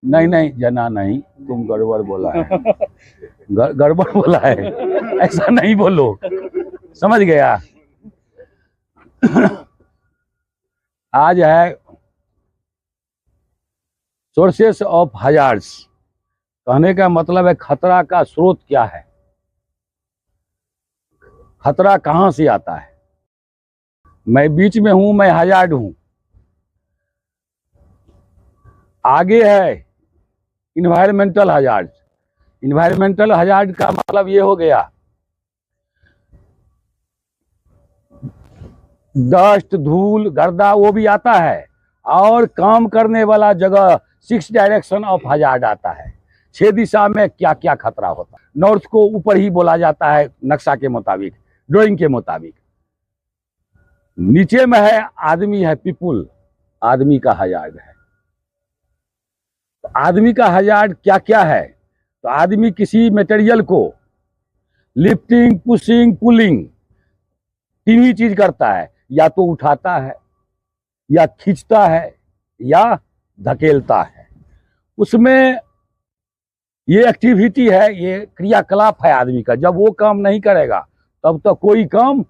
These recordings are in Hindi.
नहीं नहीं जना नहीं, तुम गड़बड़ बोला है। गड़बड़ बोला है, ऐसा नहीं बोलो, समझ गया। आज है सोर्सेस ऑफ हजार्ड्स। कहने का मतलब है खतरा का स्रोत क्या है, खतरा कहां से आता है। मैं बीच में हूं, मैं हजार्ड हूं। आगे है इन्वायरमेंटल हजार्ड। इन्वायरमेंटल हजार्ड का मतलब ये हो गया डस्ट, धूल, गर्दा वो भी आता है, और काम करने वाला जगह 6 डायरेक्शन ऑफ हजार्ड आता है। 6 दिशा में क्या क्या खतरा होता है। नॉर्थ को ऊपर ही बोला जाता है नक्शा के मुताबिक, ड्राइंग के मुताबिक। नीचे में है आदमी, है पीपुल, आदमी का हजार्ड है। तो आदमी का हजार्ड क्या क्या है, तो आदमी किसी मटेरियल को लिफ्टिंग, पुशिंग, पुलिंग, तीन ही चीज करता है। या तो उठाता है, या खींचता है, या धकेलता है। उसमें ये एक्टिविटी है, ये क्रियाकलाप है आदमी का। जब वो काम नहीं करेगा तब तो कोई काम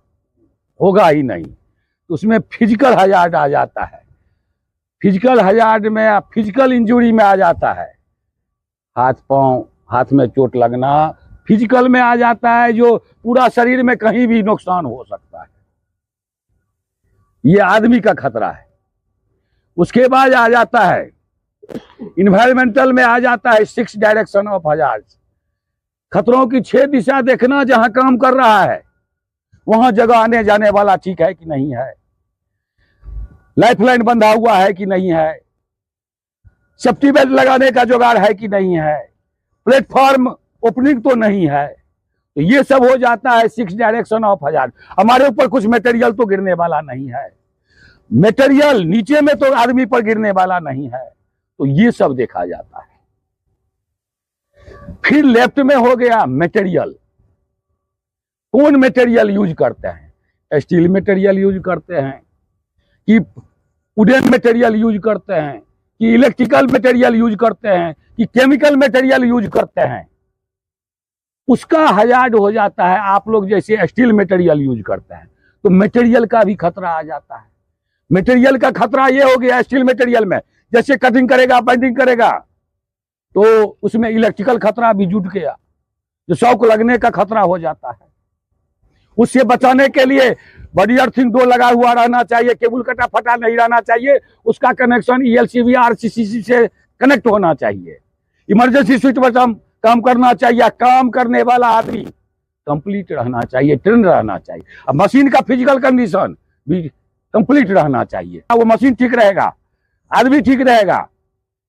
होगा ही नहीं। तो उसमें फिजिकल हजार्ड आ जाता है। फिजिकल हजार्ड में फिजिकल इंजुरी में आ जाता है, हाथ पांव, हाथ में चोट लगना फिजिकल में आ जाता है, जो पूरा शरीर में कहीं भी नुकसान हो सकता है। ये आदमी का खतरा है। उसके बाद आ जाता है इन्वायरमेंटल में, आ जाता है 6 डायरेक्शन ऑफ हजार्ड। खतरों की 6 दिशा देखना, जहां काम कर रहा है वहां जगह आने जाने वाला ठीक है कि नहीं है, लाइफलाइन बंधा हुआ है कि नहीं है, सेफ्टी बेल्ट लगाने का जुगाड़ है कि नहीं है, प्लेटफॉर्म ओपनिंग तो नहीं है। तो ये सब हो जाता है 6 डायरेक्शन ऑफ हजार्ड। हमारे ऊपर कुछ मटेरियल तो गिरने वाला नहीं है, मटेरियल नीचे में तो आदमी पर गिरने वाला नहीं है। तो ये सब देखा जाता है। फिर लेफ्ट में हो गया मटेरियल। कौन मटेरियल यूज करते हैं, स्टील मटेरियल यूज करते हैं, कि वुडन मटेरियल यूज करते हैं, कि इलेक्ट्रिकल मटेरियल यूज करते हैं, कि केमिकल मटेरियल यूज करते हैं। उसका हजार्ड हो जाता है। आप लोग जैसे स्टील मटेरियल यूज करते हैं तो मटेरियल का भी खतरा आ जाता है। मटेरियल का खतरा ये हो गया स्टील मटेरियल में, जैसे कटिंग करेगा, बाइंडिंग करेगा, तो उसमें इलेक्ट्रिकल खतरा भी जुट गया, जो शॉक लगने का खतरा हो जाता है। उससे बचाने के लिए बड़ी अर्थिंग 2 लगा हुआ रहना चाहिए, केबल कटा फटा नहीं रहना चाहिए, उसका कनेक्शन ELCV RCCC से कनेक्ट होना चाहिए, इमरजेंसी स्विच पर काम करना चाहिए। काम करने वाला आदमी कंप्लीट रहना चाहिए, ट्रेन रहना चाहिए। अब मशीन का फिजिकल कंडीशन भी कंप्लीट रहना चाहिए। वो मशीन ठीक रहेगा, आदमी ठीक रहेगा,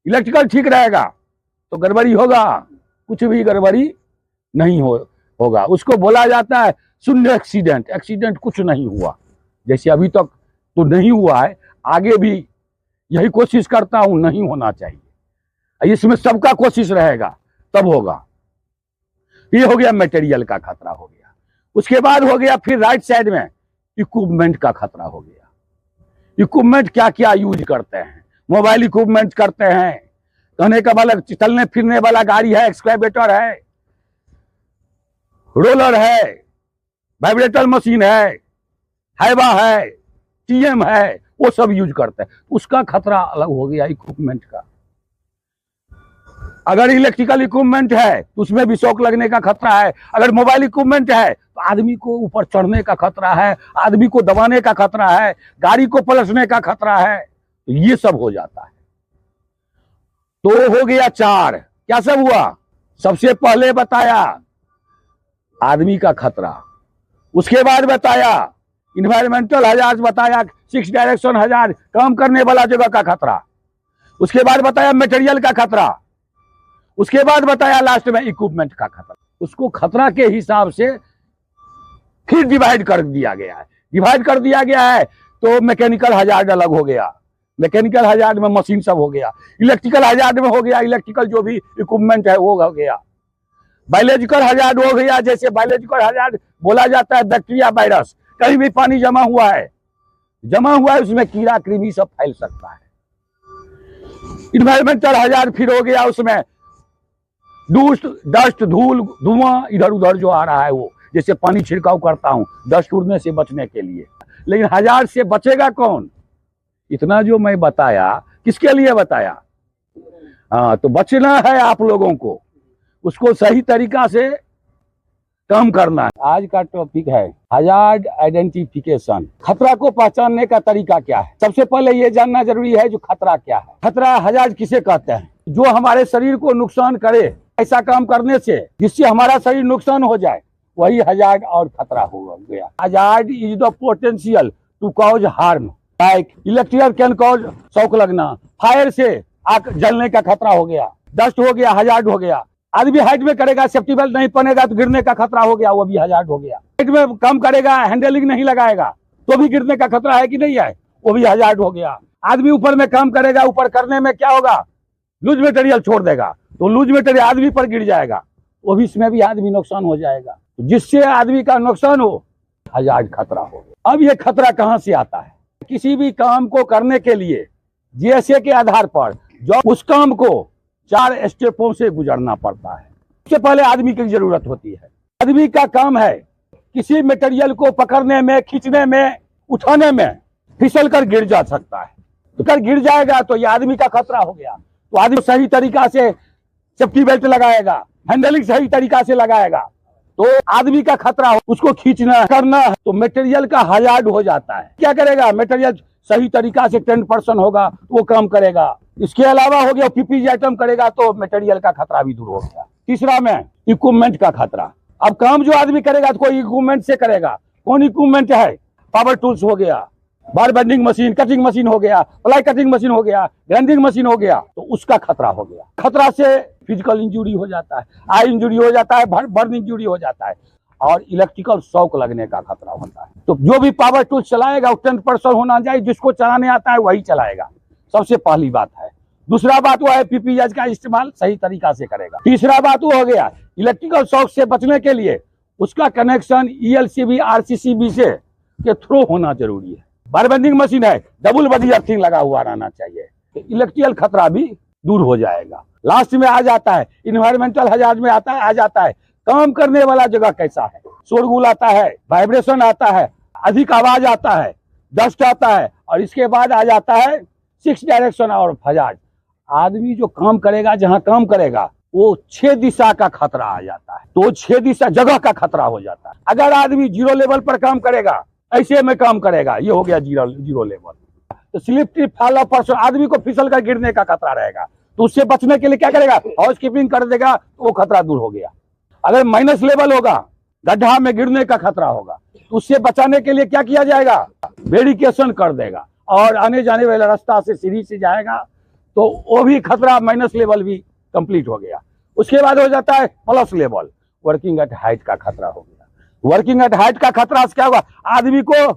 इलेक्ट्रिकल ठीक रहेगा, तो गड़बड़ी होगा, कुछ भी गड़बड़ी नहीं होगा। उसको बोला जाता है शून्य एक्सीडेंट। एक्सीडेंट कुछ नहीं हुआ, जैसे अभी तक तो नहीं हुआ है, आगे भी यही कोशिश करता हूं नहीं होना चाहिए। इसमें सबका कोशिश रहेगा तब होगा। ये हो गया मटेरियल का खतरा हो गया। उसके बाद हो गया फिर राइट साइड में इक्विपमेंट का खतरा हो गया। इक्विपमेंट क्या क्या यूज करते हैं, मोबाइल इक्विपमेंट करते हैं, कहने का मतलब चलने फिरने वाला गाड़ी है, एक्सकैवेटर है, रोलर है, वाइब्रेटर मशीन है, हाइवा है, TM है, वो सब यूज करते हैं। उसका खतरा अलग हो गया इक्विपमेंट का। अगर इलेक्ट्रिकल इक्विपमेंट है तो उसमें भी शॉक लगने का खतरा है। अगर मोबाइल इक्विपमेंट है तो आदमी को ऊपर चढ़ने का खतरा है, आदमी को दबाने का खतरा है, गाड़ी को पलटने का खतरा है। तो ये सब हो जाता है। तो हो गया 4। क्या सब हुआ, सबसे पहले बताया आदमी का खतरा, उसके बाद बताया इन्वायरमेंटल हजार्ड, बताया 6 डायरेक्शन हजार्ड, काम करने वाला जगह का खतरा, उसके बाद बताया मटेरियल का खतरा, उसके बाद बताया लास्ट में इक्विपमेंट का खतरा। उसको खतरा के हिसाब से फिर डिवाइड कर दिया गया है। डिवाइड कर दिया गया है तो मैकेनिकल हजार्ड अलग हो गया, मैकेनिकल हजार्ड में मशीन सब हो गया, इलेक्ट्रिकल हजार्ड में हो गया इलेक्ट्रिकल जो भी इक्विपमेंट है वो हो गया, बायोलॉजिकल हजार्ड हो गया। जैसे बायोलॉजिकल हजार्ड बोला जाता है बैक्टीरिया, वायरस, कहीं भी पानी जमा हुआ है उसमें कीड़ा कृमि सब फैल सकता है। इन्वायरमेंटल हजार्ड फिर हो गया, उसमें डस्ट धूल धुआं इधर उधर जो आ रहा है, वो जैसे पानी छिड़काव करता हूं डस्ट उड़ने से बचने के लिए। लेकिन हजार्ड से बचेगा कौन? इतना जो मैं बताया किसके लिए बताया? हाँ, तो बचना है आप लोगों को, उसको सही तरीका से काम करना है। आज का टॉपिक है हजार्ड आइडेंटिफिकेशन। खतरा को पहचानने का तरीका क्या है? सबसे पहले ये जानना जरूरी है जो खतरा क्या है। खतरा हजार्ड किसे कहते हैं? जो हमारे शरीर को नुकसान करे, ऐसा काम करने से जिससे हमारा शरीर नुकसान हो जाए, वही हजार्ड और खतरा हो गया। Hazard is the potential to cause harm, like electrical can cause, shock लगना, फायर से आग जलने का खतरा हो गया, डस्ट हो गया, हजार्ड हो गया। आदमी हाइट में करेगा, सेफ्टी बेल्ट नहीं पहनेगा तो गिरने का खतरा हो गया, वो भी हजार्ड हो गया। हाइट में कम करेगा, हैंडलिंग नहीं लगाएगा तो भी गिरने का खतरा है कि नहीं है, वो भी हजार्ड हो गया। आदमी ऊपर में काम करेगा, ऊपर करने में क्या होगा, लूज मटेरियल छोड़ देगा तो लूज मटेरियल आदमी पर गिर जाएगा, वो भी इसमें भी आदमी नुकसान हो जाएगा। जिससे आदमी का नुकसान हो, हजार्ड खतरा हो। अब ये खतरा कहां से आता है? किसी भी काम को करने के लिए जीएसए के आधार पर जो उस काम को 4 स्टेपों से गुजरना पड़ता है। सबसे पहले आदमी की जरूरत होती है। आदमी का काम है किसी मटेरियल को पकड़ने में, खींचने में, उठाने में फिसल कर गिर जा सकता है। तो कर गिर जाएगा तो ये आदमी का खतरा हो गया। तो आदमी सही तरीका से सेफ्टी बेल्ट लगाएगा, हैंडलिंग सही तरीका से लगाएगा तो आदमी का खतरा हो। उसको खींचना करना है तो मटेरियल का हजार्ड हो जाता है। क्या करेगा? मटेरियल सही तरीका से 10% होगा तो वो काम करेगा। इसके अलावा हो गया पीपीई आइटम करेगा तो मटेरियल का खतरा भी दूर हो गया। तीसरा में इक्विपमेंट का खतरा। अब काम जो आदमी करेगा तो कोई इक्विपमेंट से करेगा। कौन इक्विपमेंट है? पावर टूल्स हो गया, बार बेंडिंग मशीन, कटिंग मशीन हो गया, प्लाई कटिंग मशीन हो गया, ग्राइंडिंग मशीन हो गया, तो उसका खतरा हो गया। खतरा से फिजिकल इंजुरी हो जाता है, आई इंजुरी हो जाता है, बर्न इंजुरी हो जाता है और इलेक्ट्रिकल शॉक लगने का खतरा होता है। तो जो भी पावर टूल चलाएगा वो 10% होना चाहिए, जिसको चलाने आता है वही चलाएगा, सबसे पहली बात है। दूसरा बात वो है पीपीई का इस्तेमाल सही तरीका से करेगा। तीसरा बात वो हो गया इलेक्ट्रिकल शॉक से बचने के लिए उसका कनेक्शन ईएलसीबी आरसीसीबी से के थ्रू होना जरूरी है। बार बेंडिंग मशीन है, डबल बॉडी अर्थिंग लगा हुआ रहना चाहिए, तो इलेक्ट्रिकल खतरा भी दूर हो जाएगा। लास्ट में आ जाता है इन्वायरमेंटल हजार्ड में आ जाता है काम करने वाला जगह कैसा है, शोरगुल आता है, वाइब्रेशन आता है, अधिक आवाज आता है, डस्ट आता है, और इसके बाद आ जाता है 6 डायरेक्शन और हजार्ड। आदमी जो काम करेगा, जहां काम करेगा वो 6 दिशा का खतरा आ जाता है, तो 6 दिशा जगह का खतरा हो जाता है। अगर आदमी 0 लेवल पर काम करेगा, ऐसे में काम करेगा, ये हो गया 0 लेवल। तो slip trip fall of person, आदमी को फिसल कर गिरने का खतरा रहेगा, तो उससे बचने के लिए क्या करेगा? हाउस कीपिंग कर देगा तो वो खतरा दूर हो गया। अगर माइनस लेवल होगा, गड्ढा में गिरने का खतरा होगा, तो उससे बचाने के लिए क्या किया जाएगा? बैरिकेशन कर देगा और आने जाने वाला रास्ता से सीढ़ी से जाएगा, तो वो भी खतरा माइनस लेवल भी कंप्लीट हो गया। उसके बाद हो जाता है plus level, working at height का खतरा हो गया। वर्किंग एट हाइट का खतरा से क्या होगा? आदमी को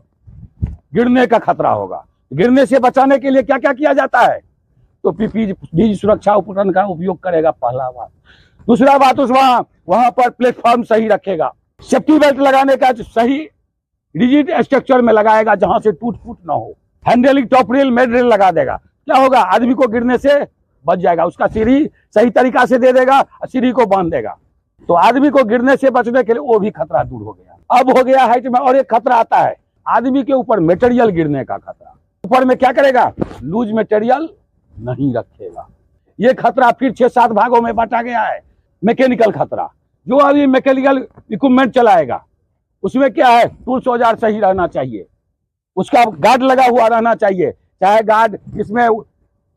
गिरने का खतरा होगा। गिरने से बचाने के लिए क्या क्या किया जाता है? तो पीपीई सुरक्षा उपकरण का उपयोग करेगा, पहला बात। दूसरा बात उस वहां पर प्लेटफॉर्म सही रखेगा, सेफ्टी बेल्ट लगाने का सही रिजिड स्ट्रक्चर में लगाएगा जहां से टूट फूट ना हो। Handling top rail mid rail लगा देगा, क्या होगा? आदमी को गिरने से बच जाएगा। उसका सीढ़ी सही तरीका से दे देगा, सीढ़ी को बांध देगा, तो आदमी को गिरने से बचने के लिए वो भी खतरा दूर हो गया। अब हो गया हाइट में और एक खतरा आता है आदमी के ऊपर मटेरियल गिरने का खतरा। ऊपर में क्या करेगा? लूज मटेरियल नहीं रखेगा। ये खतरा फिर 6-7 भागों में बांटा गया है। मैकेनिकल खतरा, जो अभी मैकेनिकल इक्विपमेंट चलाएगा उसमें क्या है? टूल्स औजार सही रहना चाहिए, उसका गार्ड लगा हुआ रहना चाहिए, चाहे गार्ड इसमें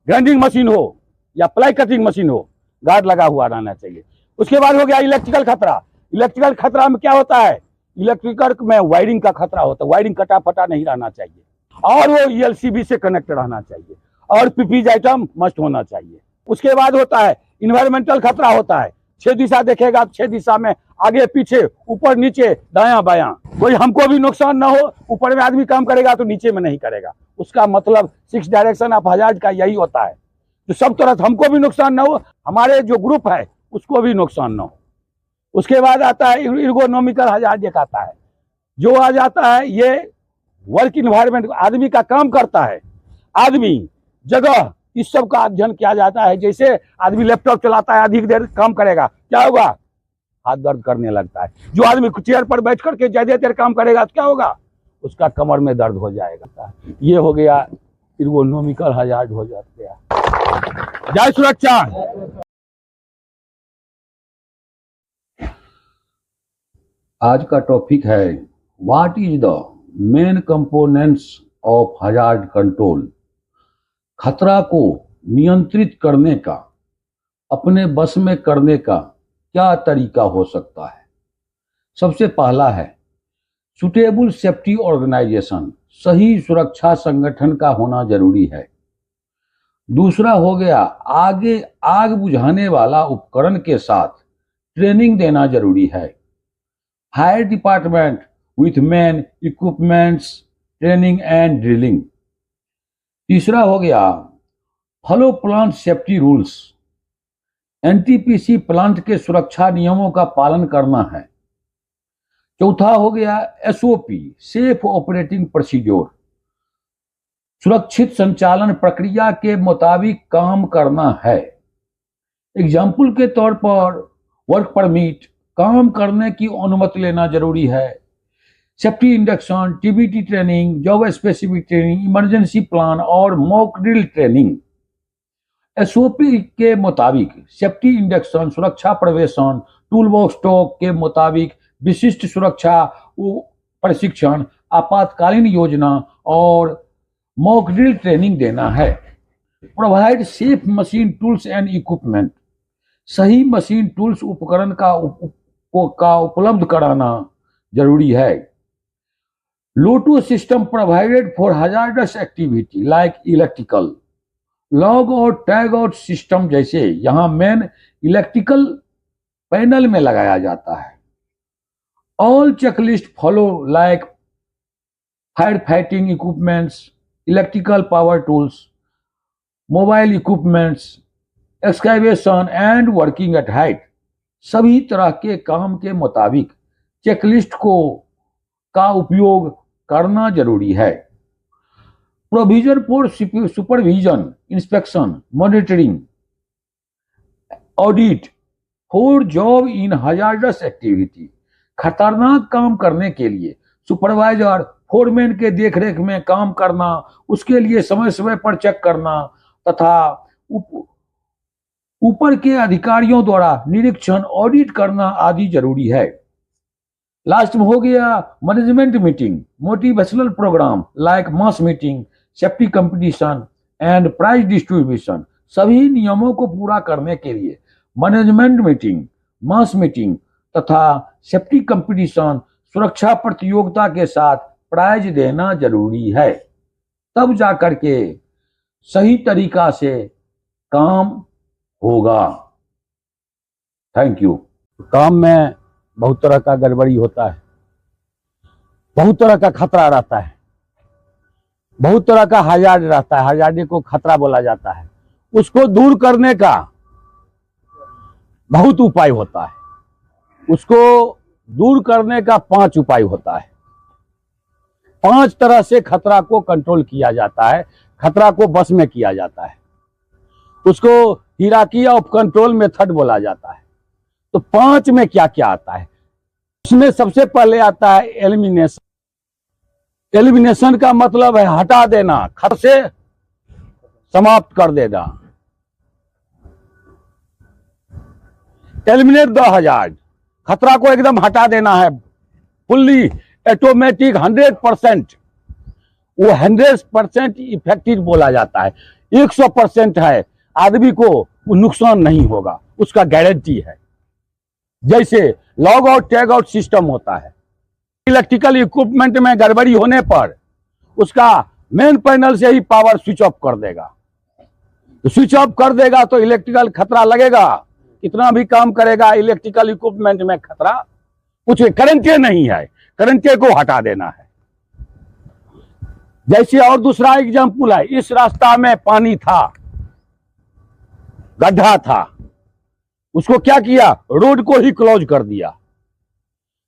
ग्राइंडिंग मशीन हो या प्लाई कटिंग मशीन हो, गार्ड लगा हुआ रहना चाहिए। उसके बाद हो गया इलेक्ट्रिकल खतरा। इलेक्ट्रिकल खतरा में क्या होता है? इलेक्ट्रिकल में वायरिंग का खतरा होता है, वायरिंग कटा फटा नहीं रहना चाहिए, और वो ईएलसीबी से कनेक्ट रहना चाहिए, और पीपीई आइटम मस्ट होना चाहिए। उसके बाद होता है इन्वायरमेंटल खतरा होता है। 6 दिशा देखेगा, 6 दिशा में आगे पीछे, ऊपर नीचे, दायां बायां, कोई हमको भी नुकसान ना हो। ऊपर में आदमी काम करेगा तो नीचे में नहीं करेगा, उसका मतलब 6 डायरेक्शन ऑफ हजार्ड का यही होता है, तो सब तरह हमको भी नुकसान ना हो, हमारे जो ग्रुप है उसको भी नुकसान ना हो। उसके बाद आता है एर्गोनॉमिकल हजार्ड, एक आता है जो आ जाता है, ये वर्क इन्वायरमेंट, आदमी का काम करता है, आदमी जगह इस सब का अध्ययन किया जाता है। जैसे आदमी लैपटॉप चलाता है, अधिक देर काम करेगा, क्या होगा? हाथ दर्द करने लगता है। जो आदमी चेयर पर बैठ करके ज्यादा देर काम करेगा तो क्या होगा? उसका कमर में दर्द हो जाएगा। ये हो गया इर्गोनॉमिकल हजार्ड हो जाते हैं। जय सुरक्षा। आज का टॉपिक है what is the main components of hazard control. खतरा को नियंत्रित करने का, अपने बस में करने का क्या तरीका हो सकता है? सबसे पहला है सुटेबल सेफ्टी ऑर्गेनाइजेशन, सही सुरक्षा संगठन का होना जरूरी है। दूसरा हो गया आग बुझाने वाला उपकरण के साथ ट्रेनिंग देना जरूरी है। Fire department with man equipments training and drilling. तीसरा हो गया follow plant safety rules, NTPC plant के सुरक्षा नियमों का पालन करना है। चौथा हो गया एसओपी सेफ ऑपरेटिंग प्रोसीड्योर, सुरक्षित संचालन प्रक्रिया के मुताबिक काम करना है। एग्जाम्पल के तौर पर वर्क परमिट, काम करने की अनुमति लेना जरूरी है। Safety induction, TBT training, job specific training, emergency plan और मॉक ड्रिल ट्रेनिंग। एसओपी के मुताबिक सेफ्टी इंडक्शन, सुरक्षा प्रवेशन, टूल बॉक्स टॉक के मुताबिक विशिष्ट सुरक्षा प्रशिक्षण, आपातकालीन योजना और मॉक ड्रिल ट्रेनिंग देना है। Provide safe machine tools and equipment, सही मशीन टूल्स उपकरण का उपलब्ध कराना जरूरी है। LOTO system provided for hazardous activity like electrical, lock और टैग आउट सिस्टम जैसे यहां मेन इलेक्ट्रिकल पैनल में लगाया जाता है। All checklist follow like fire fighting equipments, electrical power tools, mobile equipments, excavation and working at height. सभी तरह के काम के मुताबिक चेकलिस्ट का उपयोग करना जरूरी है। Provision for supervision, inspection, monitoring, audit for job in hazardous activity, खतरनाक काम करने के लिए सुपरवाइजर फोरमैन के देखरेख में काम करना, उसके लिए समय समय पर चेक करना तथा ऊपर के अधिकारियों द्वारा निरीक्षण, ऑडिट करना आदि जरूरी है। लास्ट में हो गया management meeting, motivational programme like mass meeting, safety competition and prize distribution. सभी नियमों को पूरा करने के लिए मैनेजमेंट मीटिंग, मास मीटिंग तथा सेफ्टी कंपटीशन, सुरक्षा प्रतियोगिता के साथ प्राइज देना जरूरी है। तब जाकर के सही तरीका से काम होगा। Thank you. काम में बहुत तरह का गड़बड़ी होता है, बहुत तरह का खतरा रहता है, बहुत तरह का हजार्ड रहता है। हजार्ड को खतरा बोला जाता है। उसको दूर करने का बहुत उपाय होता है। उसको दूर करने का 5 उपाय होता है। 5 तरह से खतरा को कंट्रोल किया जाता है, खतरा को बस में किया जाता है। उसको हिराकी ऑफ कंट्रोल मेथड बोला जाता है। तो 5 में क्या क्या आता है? उसमें सबसे पहले आता है एलिमिनेशन। एलिमिनेशन का मतलब है हटा देना, खतरे से समाप्त कर देना। एलिमिनेट द हजार्ड, खतरा को एकदम हटा देना है, फुल्ली ऑटोमेटिक 100%। वो 100% इफेक्टिव बोला जाता है। 100% है, आदमी को नुकसान नहीं होगा, उसका गारंटी है। जैसे log out tag out system होता है। इलेक्ट्रिकल इक्विपमेंट में गड़बड़ी होने पर उसका मेन पैनल से ही पावर स्विच ऑफ कर देगा। तो स्विच ऑफ कर देगा तो इलेक्ट्रिकल खतरा लगेगा, कितना भी काम करेगा इलेक्ट्रिकल इक्विपमेंट में खतरा कुछ करंटे नहीं है, करंटे को हटा देना है। जैसे और दूसरा एग्जांपल है, इस रास्ता में पानी था, गड्ढा था, उसको क्या किया, रोड को ही क्लोज कर दिया।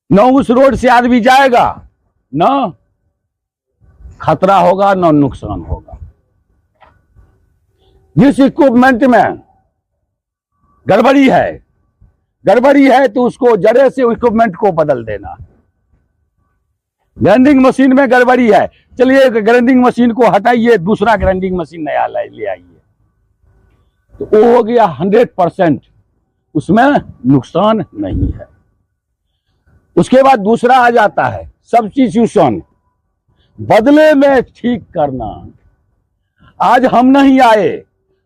न उस रोड से आदमी जाएगा, न खतरा होगा, न नुकसान होगा। जिस इक्विपमेंट में गड़बड़ी है तो उसको जड़े से इक्विपमेंट को बदल देना। ग्राइंडिंग मशीन में गड़बड़ी है, चलिए ग्राइंडिंग मशीन को हटाइए, दूसरा ग्राइंडिंग मशीन नया ले आइए, तो वो हो गया 100%, उसमें नुकसान नहीं है। उसके बाद दूसरा आ जाता है सब्स्टिट्यूशन, बदले में ठीक करना। आज हम नहीं आए,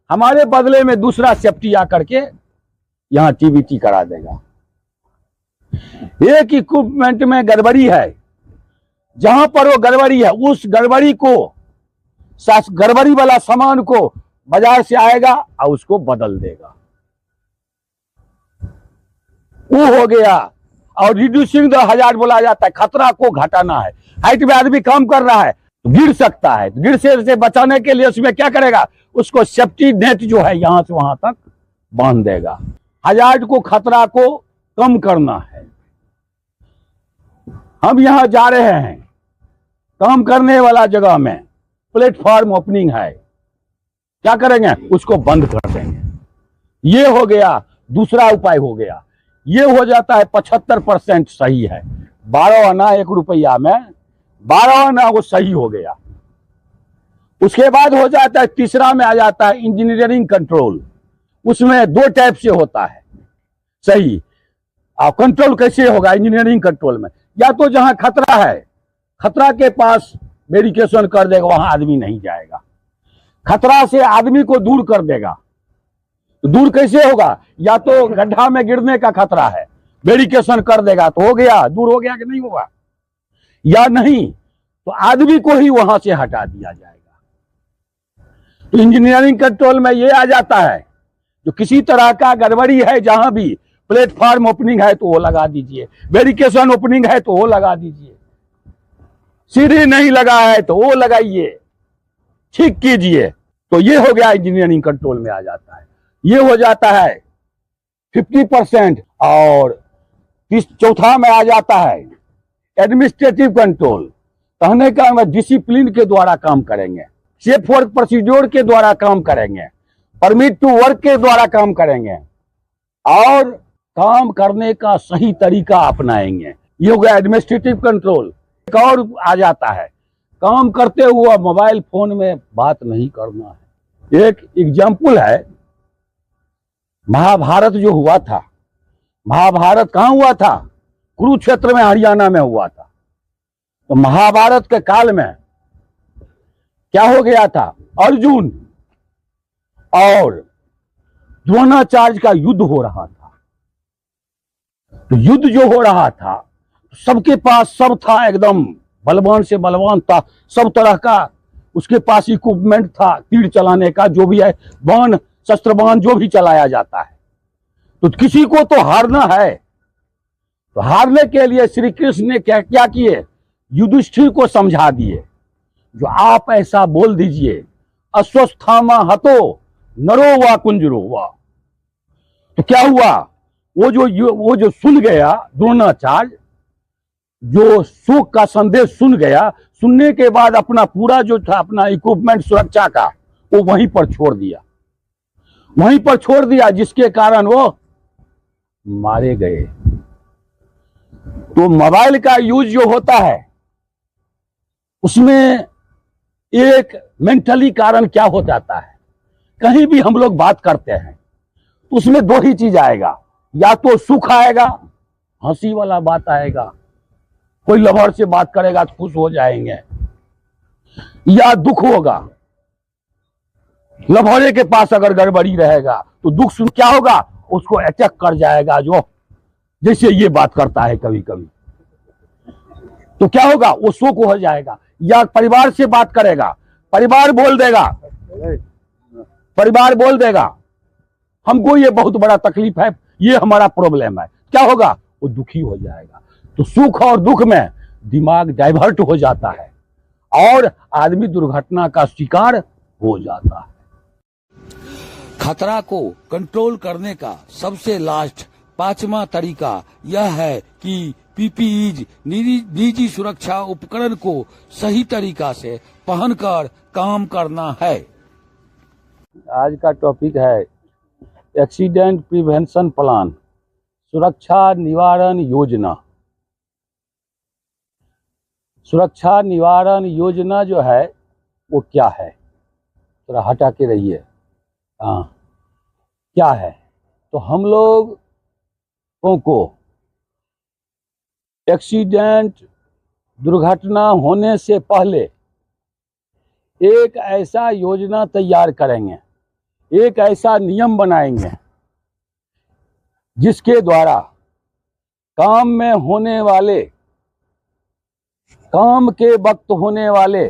हमारे बदले में दूसरा सेफ्टी आकर के यहां टीबीटी करा देगा। एक इक्विपमेंट में गड़बड़ी है, जहां पर वो गड़बड़ी है उस गड़बड़ी को, गड़बड़ी वाला सामान को बाजार से आएगा और उसको बदल देगा। वो हो गया। और रिड्यूसिंग द हजार्ड बोला जाता है, खतरा को घटाना है। हाइट में आदमी काम कर रहा है तो गिर सकता है, तो गिर से बचाने के लिए उसमें क्या करेगा, उसको सेफ्टी नेट जो है यहां से वहां तक बांध देगा। हजार्ड को, खतरा को कम करना है। हम यहां जा रहे हैं, काम करने वाला जगह में प्लेटफॉर्म ओपनिंग है, क्या करेंगे, उसको बंद कर देंगे। ये हो गया, दूसरा उपाय हो गया। ये हो जाता है 75% सही है। 12 आना 1 रुपया में 12 आना वो सही हो गया। उसके बाद हो जाता है, तीसरा में आ जाता है इंजीनियरिंग कंट्रोल। उसमें 2 टाइप से होता है सही। अब कंट्रोल कैसे होगा इंजीनियरिंग कंट्रोल में, या तो जहां खतरा है, खतरा के पास वेरिफिकेशन कर देगा, वहां आदमी नहीं जाएगा। खतरा से आदमी को दूर कर देगा। तो दूर कैसे होगा, या तो गड्ढा में गिरने का खतरा है, वेरिफिकेशन कर देगा तो हो गया, दूर हो गया कि नहीं होगा, या नहीं तो आदमी को ही वहां से हटा दिया जाएगा। तो इंजीनियरिंग कंट्रोल में ये आ जाता है, जो किसी तरह का गड़बड़ी है, जहां भी प्लेटफॉर्म ओपनिंग है तो वो लगा दीजिए, वेरिफिकेशन ओपनिंग है तो वो लगा दीजिए, सीढ़ी नहीं लगा है तो वो लगाइए, ठीक कीजिए। तो ये हो गया इंजीनियरिंग कंट्रोल में आ जाता है। ये हो जाता है 50%। और चौथा में आ जाता है एडमिनिस्ट्रेटिव कंट्रोल। कहने का डिसिप्लिन के द्वारा काम करेंगे, सेफ वर्क प्रोसीड्योर के द्वारा काम करेंगे, परमिट टू वर्क के द्वारा काम करेंगे और काम करने का सही तरीका अपनाएंगे। ये हो गया एडमिनिस्ट्रेटिव कंट्रोल। एक और आ जाता है, काम करते हुए मोबाइल फोन में बात नहीं करना है। एक एग्जाम्पल है, महाभारत जो हुआ था, महाभारत कहाँ हुआ था, कुरुक्षेत्र में, हरियाणा में हुआ था। तो महाभारत के काल में क्या हो गया था, अर्जुन और द्रोणाचार्य का युद्ध हो रहा था। तो युद्ध जो हो रहा था, सबके पास सब था, एकदम बलवान से बलवान था, सब तरह का उसके पास इक्विपमेंट था, तीर चलाने का जो भी है, बाण शस्त्र बाण जो भी चलाया जाता है। तो किसी को तो हारना है। तो हारने के लिए श्री कृष्ण ने क्या किए, युधिष्ठिर को समझा दिए, जो आप ऐसा बोल दीजिए, अश्वस्थामा हतो नरो वा कुंजरो वा। तो क्या हुआ, वो जो सुन गया द्रोणाचार्य, जो शोक का संदेश सुन गया, सुनने के बाद अपना पूरा जो था अपना इक्विपमेंट सुरक्षा का, वो वहीं पर छोड़ दिया, जिसके कारण वो मारे गए। तो मोबाइल का यूज जो होता है, उसमें एक मेंटली कारण क्या हो जाता है, कहीं भी हम लोग बात करते हैं उसमें 2 ही चीज आएगा, या तो सुख आएगा, हंसी वाला बात आएगा, कोई लवर से बात करेगा तो खुश हो जाएंगे, या दुख होगा, लभरे के पास अगर गड़बड़ी रहेगा तो दुख सुन क्या होगा, उसको अटैक कर जाएगा, जो जैसे ये बात करता है कभी कभी, तो क्या होगा, वो शोक हो जाएगा। या परिवार से बात करेगा, परिवार बोल देगा हमको ये बहुत बड़ा तकलीफ है, ये हमारा प्रॉब्लम है, क्या होगा, वो दुखी हो जाएगा। तो सुख और दुख में दिमाग डाइवर्ट हो जाता है और आदमी दुर्घटना का शिकार हो जाता है। खतरा को कंट्रोल करने का सबसे लास्ट 5वां तरीका यह है कि पीपीईज निजी सुरक्षा उपकरण को सही तरीका से पहनकर काम करना है। आज का टॉपिक है एक्सीडेंट प्रिवेंशन प्लान, सुरक्षा निवारण योजना। सुरक्षा निवारण योजना जो है वो क्या है, थोड़ा हटा के रहिए। हाँ, क्या है? तो हम लोगों को एक्सीडेंट, दुर्घटना होने से पहले एक ऐसा योजना तैयार करेंगे, एक ऐसा नियम बनाएंगे जिसके द्वारा काम में होने वाले, काम के वक्त होने वाले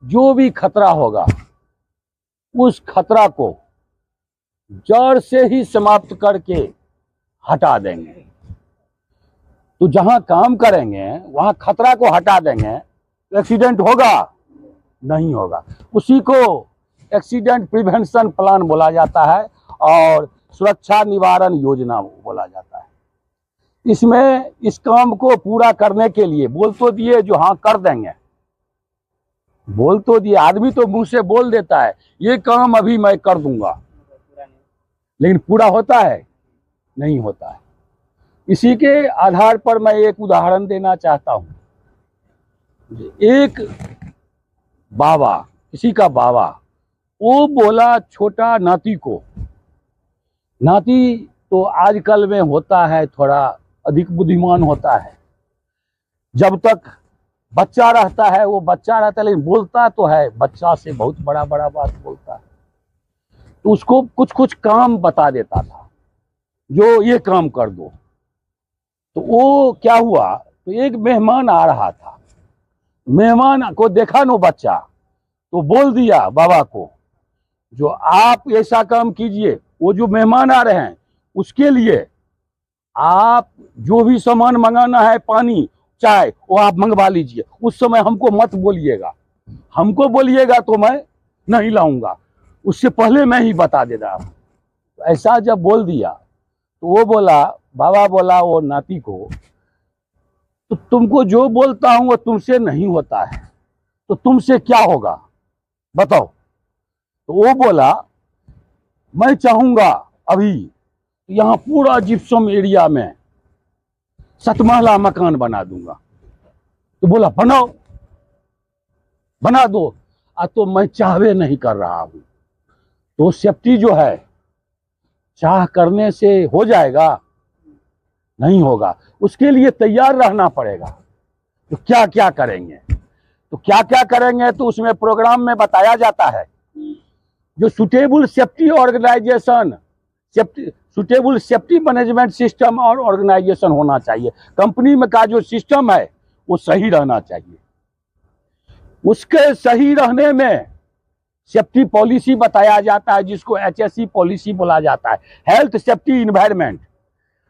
जो भी खतरा होगा उस खतरा को जड़ से ही समाप्त करके हटा देंगे। तो जहां काम करेंगे वहां खतरा को हटा देंगे तो एक्सीडेंट होगा नहीं होगा। उसी को एक्सीडेंट प्रिवेंशन प्लान बोला जाता है और सुरक्षा निवारण योजना बोला जाता है। इसमें इस काम को पूरा करने के लिए बोल तो दिए जो हाँ कर देंगे, बोल तो दिए, आदमी तो मुंह से बोल देता है ये काम अभी मैं कर दूंगा, लेकिन पूरा होता है नहीं होता है। इसी के आधार पर मैं एक उदाहरण देना चाहता हूं। एक बाबा, किसी का बाबा, वो बोला छोटा नाती को, नाती तो आजकल में होता है थोड़ा अधिक बुद्धिमान होता है, जब तक बच्चा रहता है वो बच्चा रहता है, लेकिन बोलता तो है बच्चा से बहुत बड़ा बड़ा बात बोलता है। तो उसको कुछ कुछ काम बता देता था जो ये काम कर दो। तो वो क्या हुआ, तो एक मेहमान आ रहा था, मेहमान को देखा नो बच्चा, तो बोल दिया बाबा को जो आप ऐसा काम कीजिए, वो जो मेहमान आ रहे हैं उसके लिए आप जो भी सामान मंगाना है, पानी चाय, वो आप मंगवा लीजिए, उस समय हमको मत बोलिएगा, हमको बोलिएगा तो मैं नहीं लाऊंगा, उससे पहले मैं ही बता दे रहा हूं। तो ऐसा जब बोल दिया तो वो बोला, बाबा बोला वो नाती को, तो तुमको जो बोलता हूं वो तुमसे नहीं होता है, तो तुमसे क्या होगा बताओ। तो वो बोला मैं चाहूंगा अभी यहाँ पूरा जिप्सम एरिया में 7 महला मकान बना दूंगा। तो बोला बनाओ, बना दो। तो मैं चाहवे नहीं कर रहा हूं। तो सेफ्टी जो है चाह करने से हो जाएगा नहीं होगा, उसके लिए तैयार रहना पड़ेगा। तो क्या क्या करेंगे, तो क्या क्या करेंगे तो उसमें प्रोग्राम में बताया जाता है जो suitable safety organisation, suitable safety management system और ऑर्गेनाइजेशन होना चाहिए। कंपनी में का जो सिस्टम है वो सही रहना चाहिए। उसके सही रहने में सेफ्टी पॉलिसी बताया जाता है जिसको HSE पॉलिसी बोला जाता है, हेल्थ सेफ्टी इन्वायरमेंट।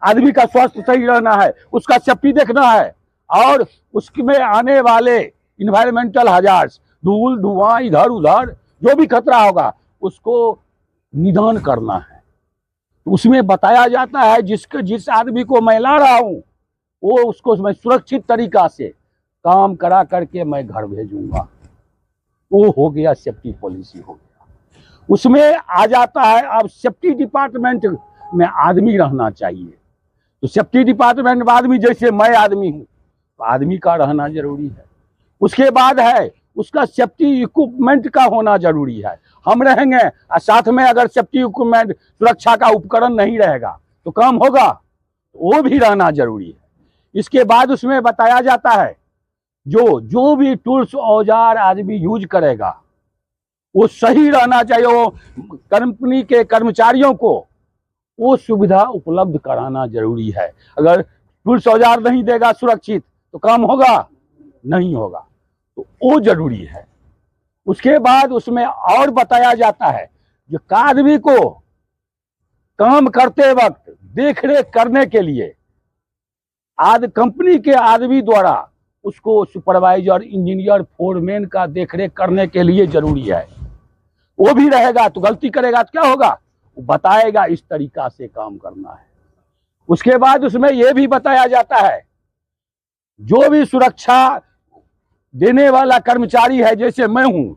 आदमी का स्वास्थ्य सही रहना है, उसका सेफ्टी देखना है, और उसमें आने वाले इन्वायरमेंटल हजार्ड्स, धूल धुआं इधर उधर जो भी खतरा होगा उसको निदान करना है। उसमें बताया जाता है जिस आदमी को मैं ला रहा हूं वो उसको मैं सुरक्षित तरीका से काम करा करके मैं घर भेजूंगा। वो हो गया सेफ्टी पॉलिसी हो गया। उसमें आ जाता है अब सेफ्टी डिपार्टमेंट में आदमी रहना चाहिए। तो सेफ्टी डिपार्टमेंट में आदमी, जैसे मैं आदमी हूं तो आदमी का रहना जरूरी है। उसके बाद है उसका सेफ्टी इक्विपमेंट का होना जरूरी है। हम रहेंगे और साथ में अगर सेफ्टी इक्विपमेंट, सुरक्षा का उपकरण नहीं रहेगा तो काम होगा, वो भी रहना जरूरी है। इसके बाद उसमें बताया जाता है जो भी टूल्स औजार आदमी यूज करेगा वो सही रहना चाहिए। वो कंपनी के कर्मचारियों को वो सुविधा उपलब्ध कराना जरूरी है। अगर टूल्स औजार नहीं देगा सुरक्षित तो काम होगा नहीं होगा, तो वो जरूरी है। उसके बाद उसमें और बताया जाता है जो आदमी को काम करते वक्त देख रेख करने के लिए कंपनी के आदमी द्वारा उसको सुपरवाइजर, इंजीनियर, फोरमैन का देखरेख करने के लिए जरूरी है। वो भी रहेगा तो गलती करेगा तो क्या होगा, वो बताएगा इस तरीका से काम करना है। उसके बाद उसमें यह भी बताया जाता है जो भी सुरक्षा देने वाला कर्मचारी है, जैसे मैं हूं,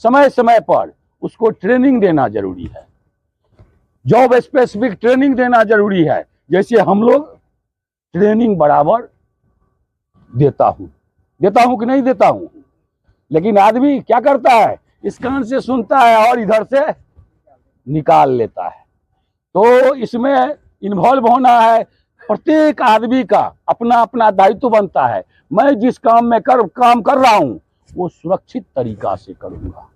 समय समय पर उसको ट्रेनिंग देना जरूरी है, जॉब स्पेसिफिक ट्रेनिंग देना जरूरी है। जैसे हम लोग ट्रेनिंग बराबर देता हूं कि नहीं देता हूं, लेकिन आदमी क्या करता है, इस कान से सुनता है और इधर से निकाल लेता है। तो इसमें इन्वॉल्व होना है, प्रत्येक आदमी का अपना अपना दायित्व बनता है। मैं जिस काम में काम कर रहा हूं वो सुरक्षित तरीका से करूंगा,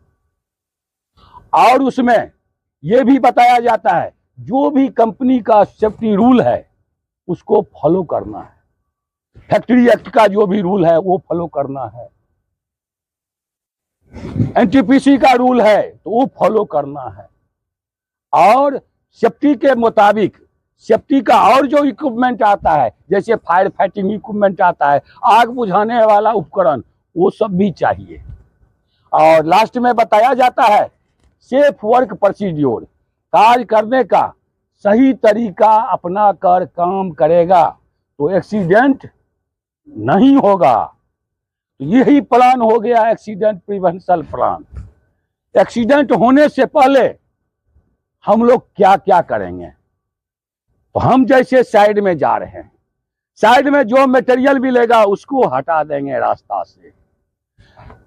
और उसमें यह भी बताया जाता है जो भी कंपनी का सेफ्टी रूल है उसको फॉलो करना है, फैक्ट्री एक्ट का जो भी रूल है वो फॉलो करना है, एनटीपीसी का रूल है तो वो फॉलो करना है, और सेफ्टी के मुताबिक सेफ्टी का और जो इक्विपमेंट आता है, जैसे फायर फाइटिंग इक्विपमेंट आता है, आग बुझाने वाला उपकरण, वो सब भी चाहिए। और लास्ट में बताया जाता है सेफ वर्क प्रोसीड्योर, कार्य करने का सही तरीका अपना कर काम करेगा तो एक्सीडेंट नहीं होगा। तो यही प्लान हो गया एक्सीडेंट प्रिवेंशन प्लान। एक्सीडेंट होने से पहले हम लोग क्या क्या करेंगे, तो हम जैसे साइड में जा रहे हैं, साइड में जो मटेरियल मिलेगा उसको हटा देंगे रास्ता से।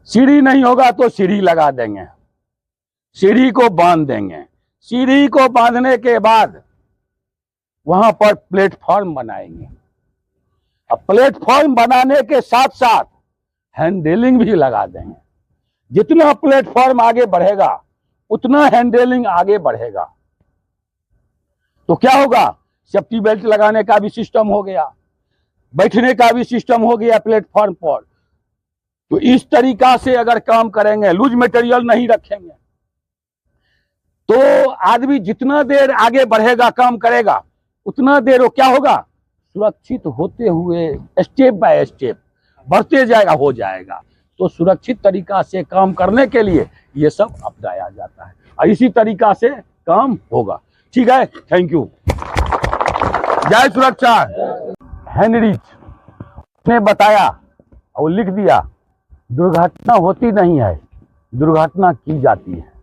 सीढ़ी नहीं होगा तो सीढ़ी लगा देंगे, सीढ़ी को बांध देंगे। सीढ़ी को बांधने के बाद वहां पर प्लेटफॉर्म बनाएंगे। अब प्लेटफॉर्म बनाने के साथ साथ हैंडलिंग भी लगा देंगे। जितना प्लेटफॉर्म आगे बढ़ेगा उतना हैंडलिंग आगे बढ़ेगा। तो क्या होगा, सेफ्टी बेल्ट लगाने का भी सिस्टम हो गया, बैठने का भी सिस्टम हो गया प्लेटफॉर्म पर। तो इस तरीका से अगर काम करेंगे, लूज मटेरियल नहीं रखेंगे, तो आदमी जितना देर आगे बढ़ेगा काम करेगा उतना देर वो क्या होगा, सुरक्षित होते हुए स्टेप बाय स्टेप बढ़ते जाएगा, हो जाएगा। तो सुरक्षित तरीका से काम करने के लिए ये सब अपनाया जाता है और इसी तरीका से काम होगा। ठीक है, थैंक यू। जय सुरक्षा। हेनरिच ने बताया और लिख दिया, दुर्घटना होती नहीं है, दुर्घटना की जाती है।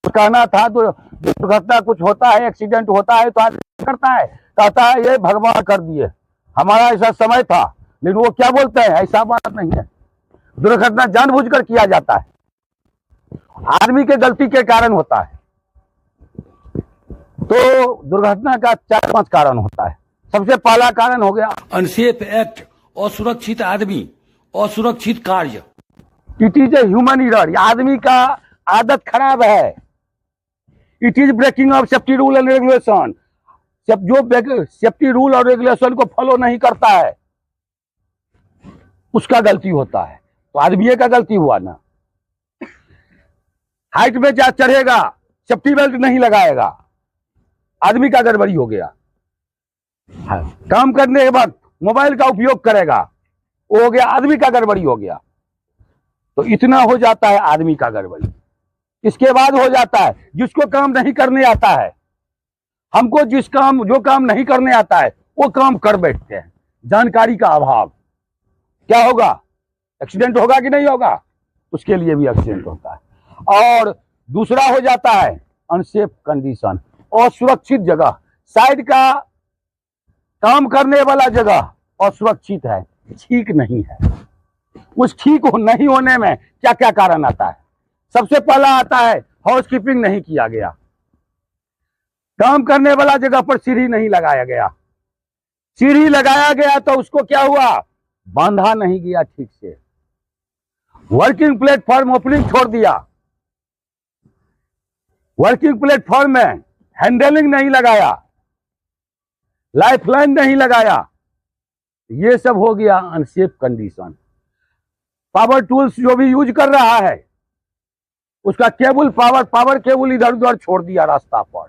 कहना था तो दुर्घटना कुछ होता है, एक्सीडेंट होता है तो आदमी करता है, कहता है ये भगवान कर दिए, हमारा ऐसा समय था। लेकिन वो क्या बोलते हैं, ऐसा बात नहीं है। दुर्घटना जानबूझकर किया जाता है, आदमी के गलती के कारण होता है। तो दुर्घटना का 4-5 कारण होता है। सबसे पहला कारण हो गया अनसेफ एक्ट, असुरक्षित आदमी, असुरक्षित कार्य। It is a human error, आदमी का आदत खराब है। It is breaking of safety rule and regulation, जो सेफ्टी रूल और रेगुलेशन को फॉलो नहीं करता है उसका गलती होता है। तो आदमी का गलती हुआ ना, हाइट में जा चढ़ेगा, सेफ्टी बेल्ट नहीं लगाएगा, आदमी का गड़बड़ी हो गया। काम करने के बाद मोबाइल का उपयोग करेगा, वो हो गया आदमी का गड़बड़ी हो गया। तो इतना हो जाता है आदमी का गड़बड़ी। इसके बाद हो जाता है जिसको काम नहीं करने आता है, हमको जो काम नहीं करने आता है वो काम कर बैठते हैं, जानकारी का अभाव। क्या होगा, एक्सीडेंट होगा कि नहीं होगा, उसके लिए भी एक्सीडेंट होता है। और दूसरा हो जाता है अनसेफ कंडीशन, असुरक्षित जगह, साइड का काम करने वाला जगह असुरक्षित है, ठीक नहीं है। उस ठीक नहीं होने में क्या क्या कारण आता है, सबसे पहला आता है हाउसकीपिंग नहीं किया गया, काम करने वाला जगह पर सीढ़ी नहीं लगाया गया, सीढ़ी लगाया गया तो उसको क्या हुआ, बांधा नहीं गया ठीक से, वर्किंग प्लेटफॉर्म ओपनिंग छोड़ दिया, वर्किंग प्लेटफॉर्म में हैंडलिंग नहीं लगाया, लाइफलाइन नहीं लगाया, ये सब हो गया अनसेफ कंडीशन। पावर टूल्स जो भी यूज कर रहा है उसका केबल पावर केबल इधर उधर छोड़ दिया रास्ता पर,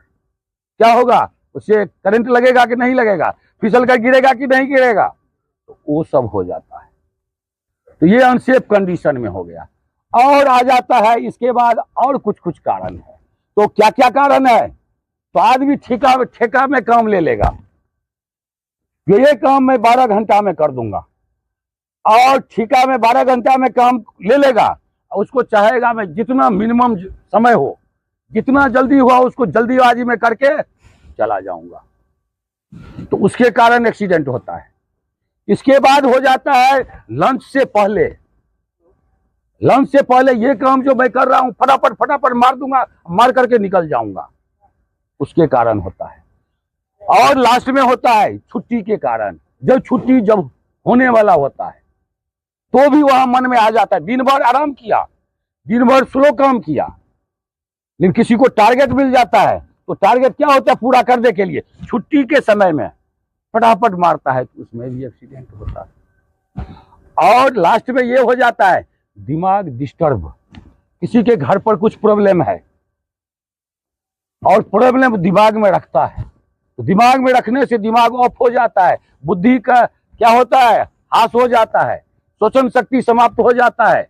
क्या होगा, उससे करंट लगेगा कि नहीं लगेगा, फिसल कर गिरेगा कि नहीं गिरेगा, तो वो सब हो जाता है। तो ये अनसेफ कंडीशन में हो गया। और आ जाता है इसके बाद और कुछ कारण है। तो क्या क्या कारण है, तो आदमी ठेका में काम ले लेगा, ये काम मैं 12 घंटा में कर दूंगा, और ठेका में 12 घंटा में काम ले लेगा, उसको चाहेगा मैं जितना मिनिमम समय हो जितना जल्दी हुआ उसको जल्दीबाजी में करके चला जाऊंगा, तो उसके कारण एक्सीडेंट होता है। इसके बाद हो जाता है लंच से पहले। लंच से पहले ये काम जो मैं कर रहा हूं फटाफट फटाफट मार दूंगा, मार करके निकल जाऊंगा, उसके कारण होता है। और लास्ट में होता है छुट्टी के कारण। जब होने वाला होता है तो भी वहां मन में आ जाता है, दिन भर आराम किया, दिन भर स्लो काम किया, लेकिन किसी को टारगेट मिल जाता है तो टारगेट क्या होता है पूरा करने के लिए छुट्टी के समय में फटाफट मारता है, तो उसमें भी एक्सीडेंट होता है। और लास्ट में ये हो जाता है दिमाग डिस्टर्ब। किसी के घर पर कुछ प्रॉब्लम है और प्रॉब्लम दिमाग में रखता है, तो दिमाग में रखने से दिमाग ऑफ हो जाता है, बुद्धि का क्या होता है हास हो जाता है, सोचन शक्ति समाप्त हो जाता है,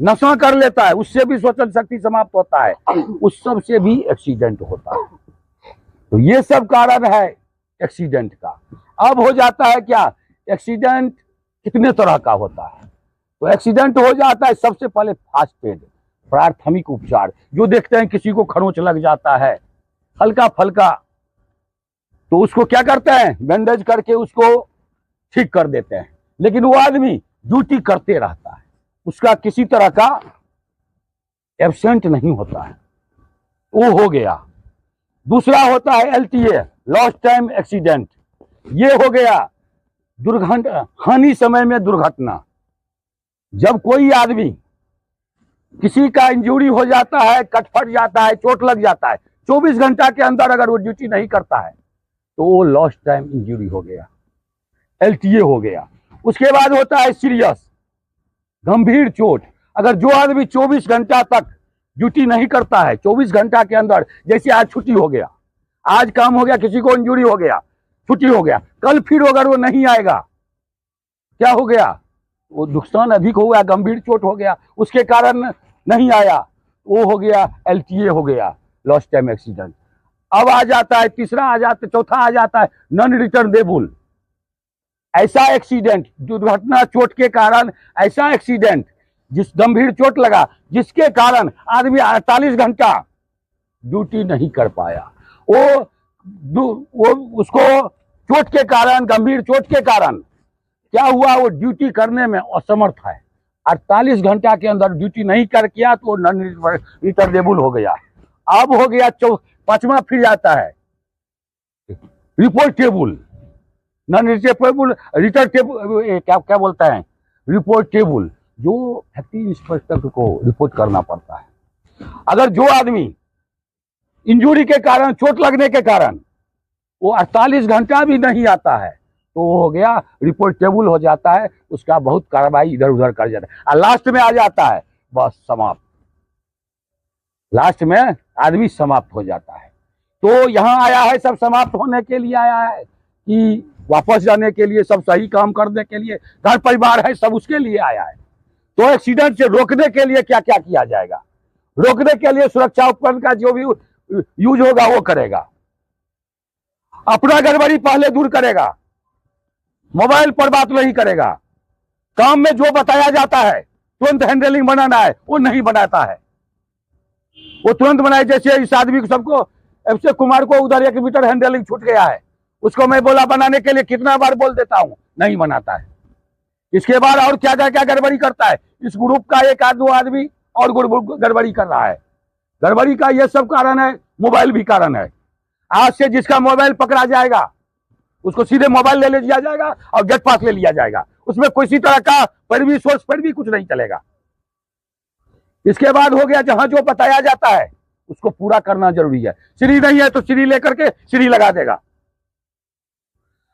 नशा कर लेता है, उससे भी सोचन शक्ति समाप्त होता है, उस सब से भी एक्सीडेंट होता है। तो ये सब कारण है एक्सीडेंट का। अब हो जाता है क्या, एक्सीडेंट कितने तरह का होता है। तो एक्सीडेंट हो जाता है सबसे पहले फर्स्ट एड, प्राथमिक उपचार। जो देखते हैं किसी को खरोंच लग जाता है हल्का फल्का, तो उसको क्या करते हैं बैंडेज करके उसको ठीक कर देते हैं, लेकिन वो आदमी ड्यूटी करते रहता है, उसका किसी तरह का एब्सेंट नहीं होता है, वो हो गया। दूसरा होता है LTA, लॉस्ट टाइम एक्सीडेंट। ये हो गया दुर्घटना, हानि समय में दुर्घटना। जब कोई आदमी किसी का इंजरी हो जाता है, कट फट जाता है, चोट लग जाता है, 24 घंटा के अंदर अगर वो ड्यूटी नहीं करता है तो वो लॉस्ट टाइम इंजरी हो गया, LTA हो गया। उसके बाद होता है सीरियस, गंभीर चोट। अगर जो आदमी 24 घंटा तक ड्यूटी नहीं करता है, 24 घंटा के अंदर, जैसे आज छुट्टी हो गया, आज काम हो गया, किसी को इंजरी हो गया, छुट्टी हो गया, कल फिर अगर वो नहीं आएगा, क्या हो गया, वो नुकसान अधिक हो गया, गंभीर चोट हो गया, उसके कारण नहीं आया, वो हो गया LTA हो गया, लॉस्ट टाइम एक्सीडेंट। अब आ जाता है तीसरा, आ जाता है चौथा, आ जाता है नॉन रिटर्नेबल। ऐसा एक्सीडेंट, दुर्घटना चोट के कारण ऐसा एक्सीडेंट, जिस गंभीर चोट लगा जिसके कारण आदमी 48 घंटा ड्यूटी नहीं कर पाया, वो उसको चोट के कारण, गंभीर चोट के कारण क्या हुआ, वो ड्यूटी करने में असमर्थ है। 48 घंटा के अंदर ड्यूटी नहीं कर किया तो नॉन रिटर्नेबल हो गया। अब हो गया पांचवा, फिर आता है रिपोर्टेबल, नॉन रिपोर्टेबल, रिटर्नेबल, क्या बोलता है रिपोर्टेबल, जो फैक्ट्री इंस्पेक्टर को रिपोर्ट करना पड़ता है। अगर जो आदमी इंजरी के कारण, चोट लगने के कारण वो 48 घंटा भी नहीं आता है तो वो हो गया रिपोर्टेबल हो जाता है, उसका बहुत कार्रवाई इधर उधर कर जाता है, और लास्ट में आ जाता है बस समाप्त, लास्ट में आदमी समाप्त हो जाता है। तो यहाँ आया है सब समाप्त होने के लिए आया है कि वापस जाने के लिए, सब सही काम करने के लिए, घर परिवार है सब उसके लिए आया है। तो एक्सीडेंट से रोकने के लिए क्या क्या किया जाएगा, रोकने के लिए सुरक्षा उपकरण का जो भी यूज होगा वो करेगा, अपना गड़बड़ी पहले दूर करेगा, मोबाइल पर बात नहीं करेगा, काम में जो बताया जाता है तुरंत हैंडलिंग बनाना है वो नहीं बनाता है, वो तुरंत बनाए। जैसे इस आदमी को, सबको, अभिषेक कुमार को उधर 1 मीटर हैंडलिंग छूट गया है, उसको मैं बोला बनाने के लिए, कितना बार बोल देता हूं, नहीं बनाता है। इसके बाद और क्या क्या गड़बड़ी करता है, इस ग्रुप का एक आध दो आदमी और गड़बड़ी कर रहा है। गड़बड़ी का ये सब कारण है, मोबाइल भी कारण है। आज से जिसका मोबाइल पकड़ा जाएगा उसको सीधे मोबाइल ले लिया जाएगा और गेट पास ले लिया जाएगा, उसमें किसी तरह का पैरवी, सोर्स पर भी कुछ नहीं चलेगा। इसके बाद हो गया जहां जो बताया जाता है उसको पूरा करना जरूरी है। सीढ़ी नहीं है तो सीढ़ी लेकर के सीढ़ी लगा देगा,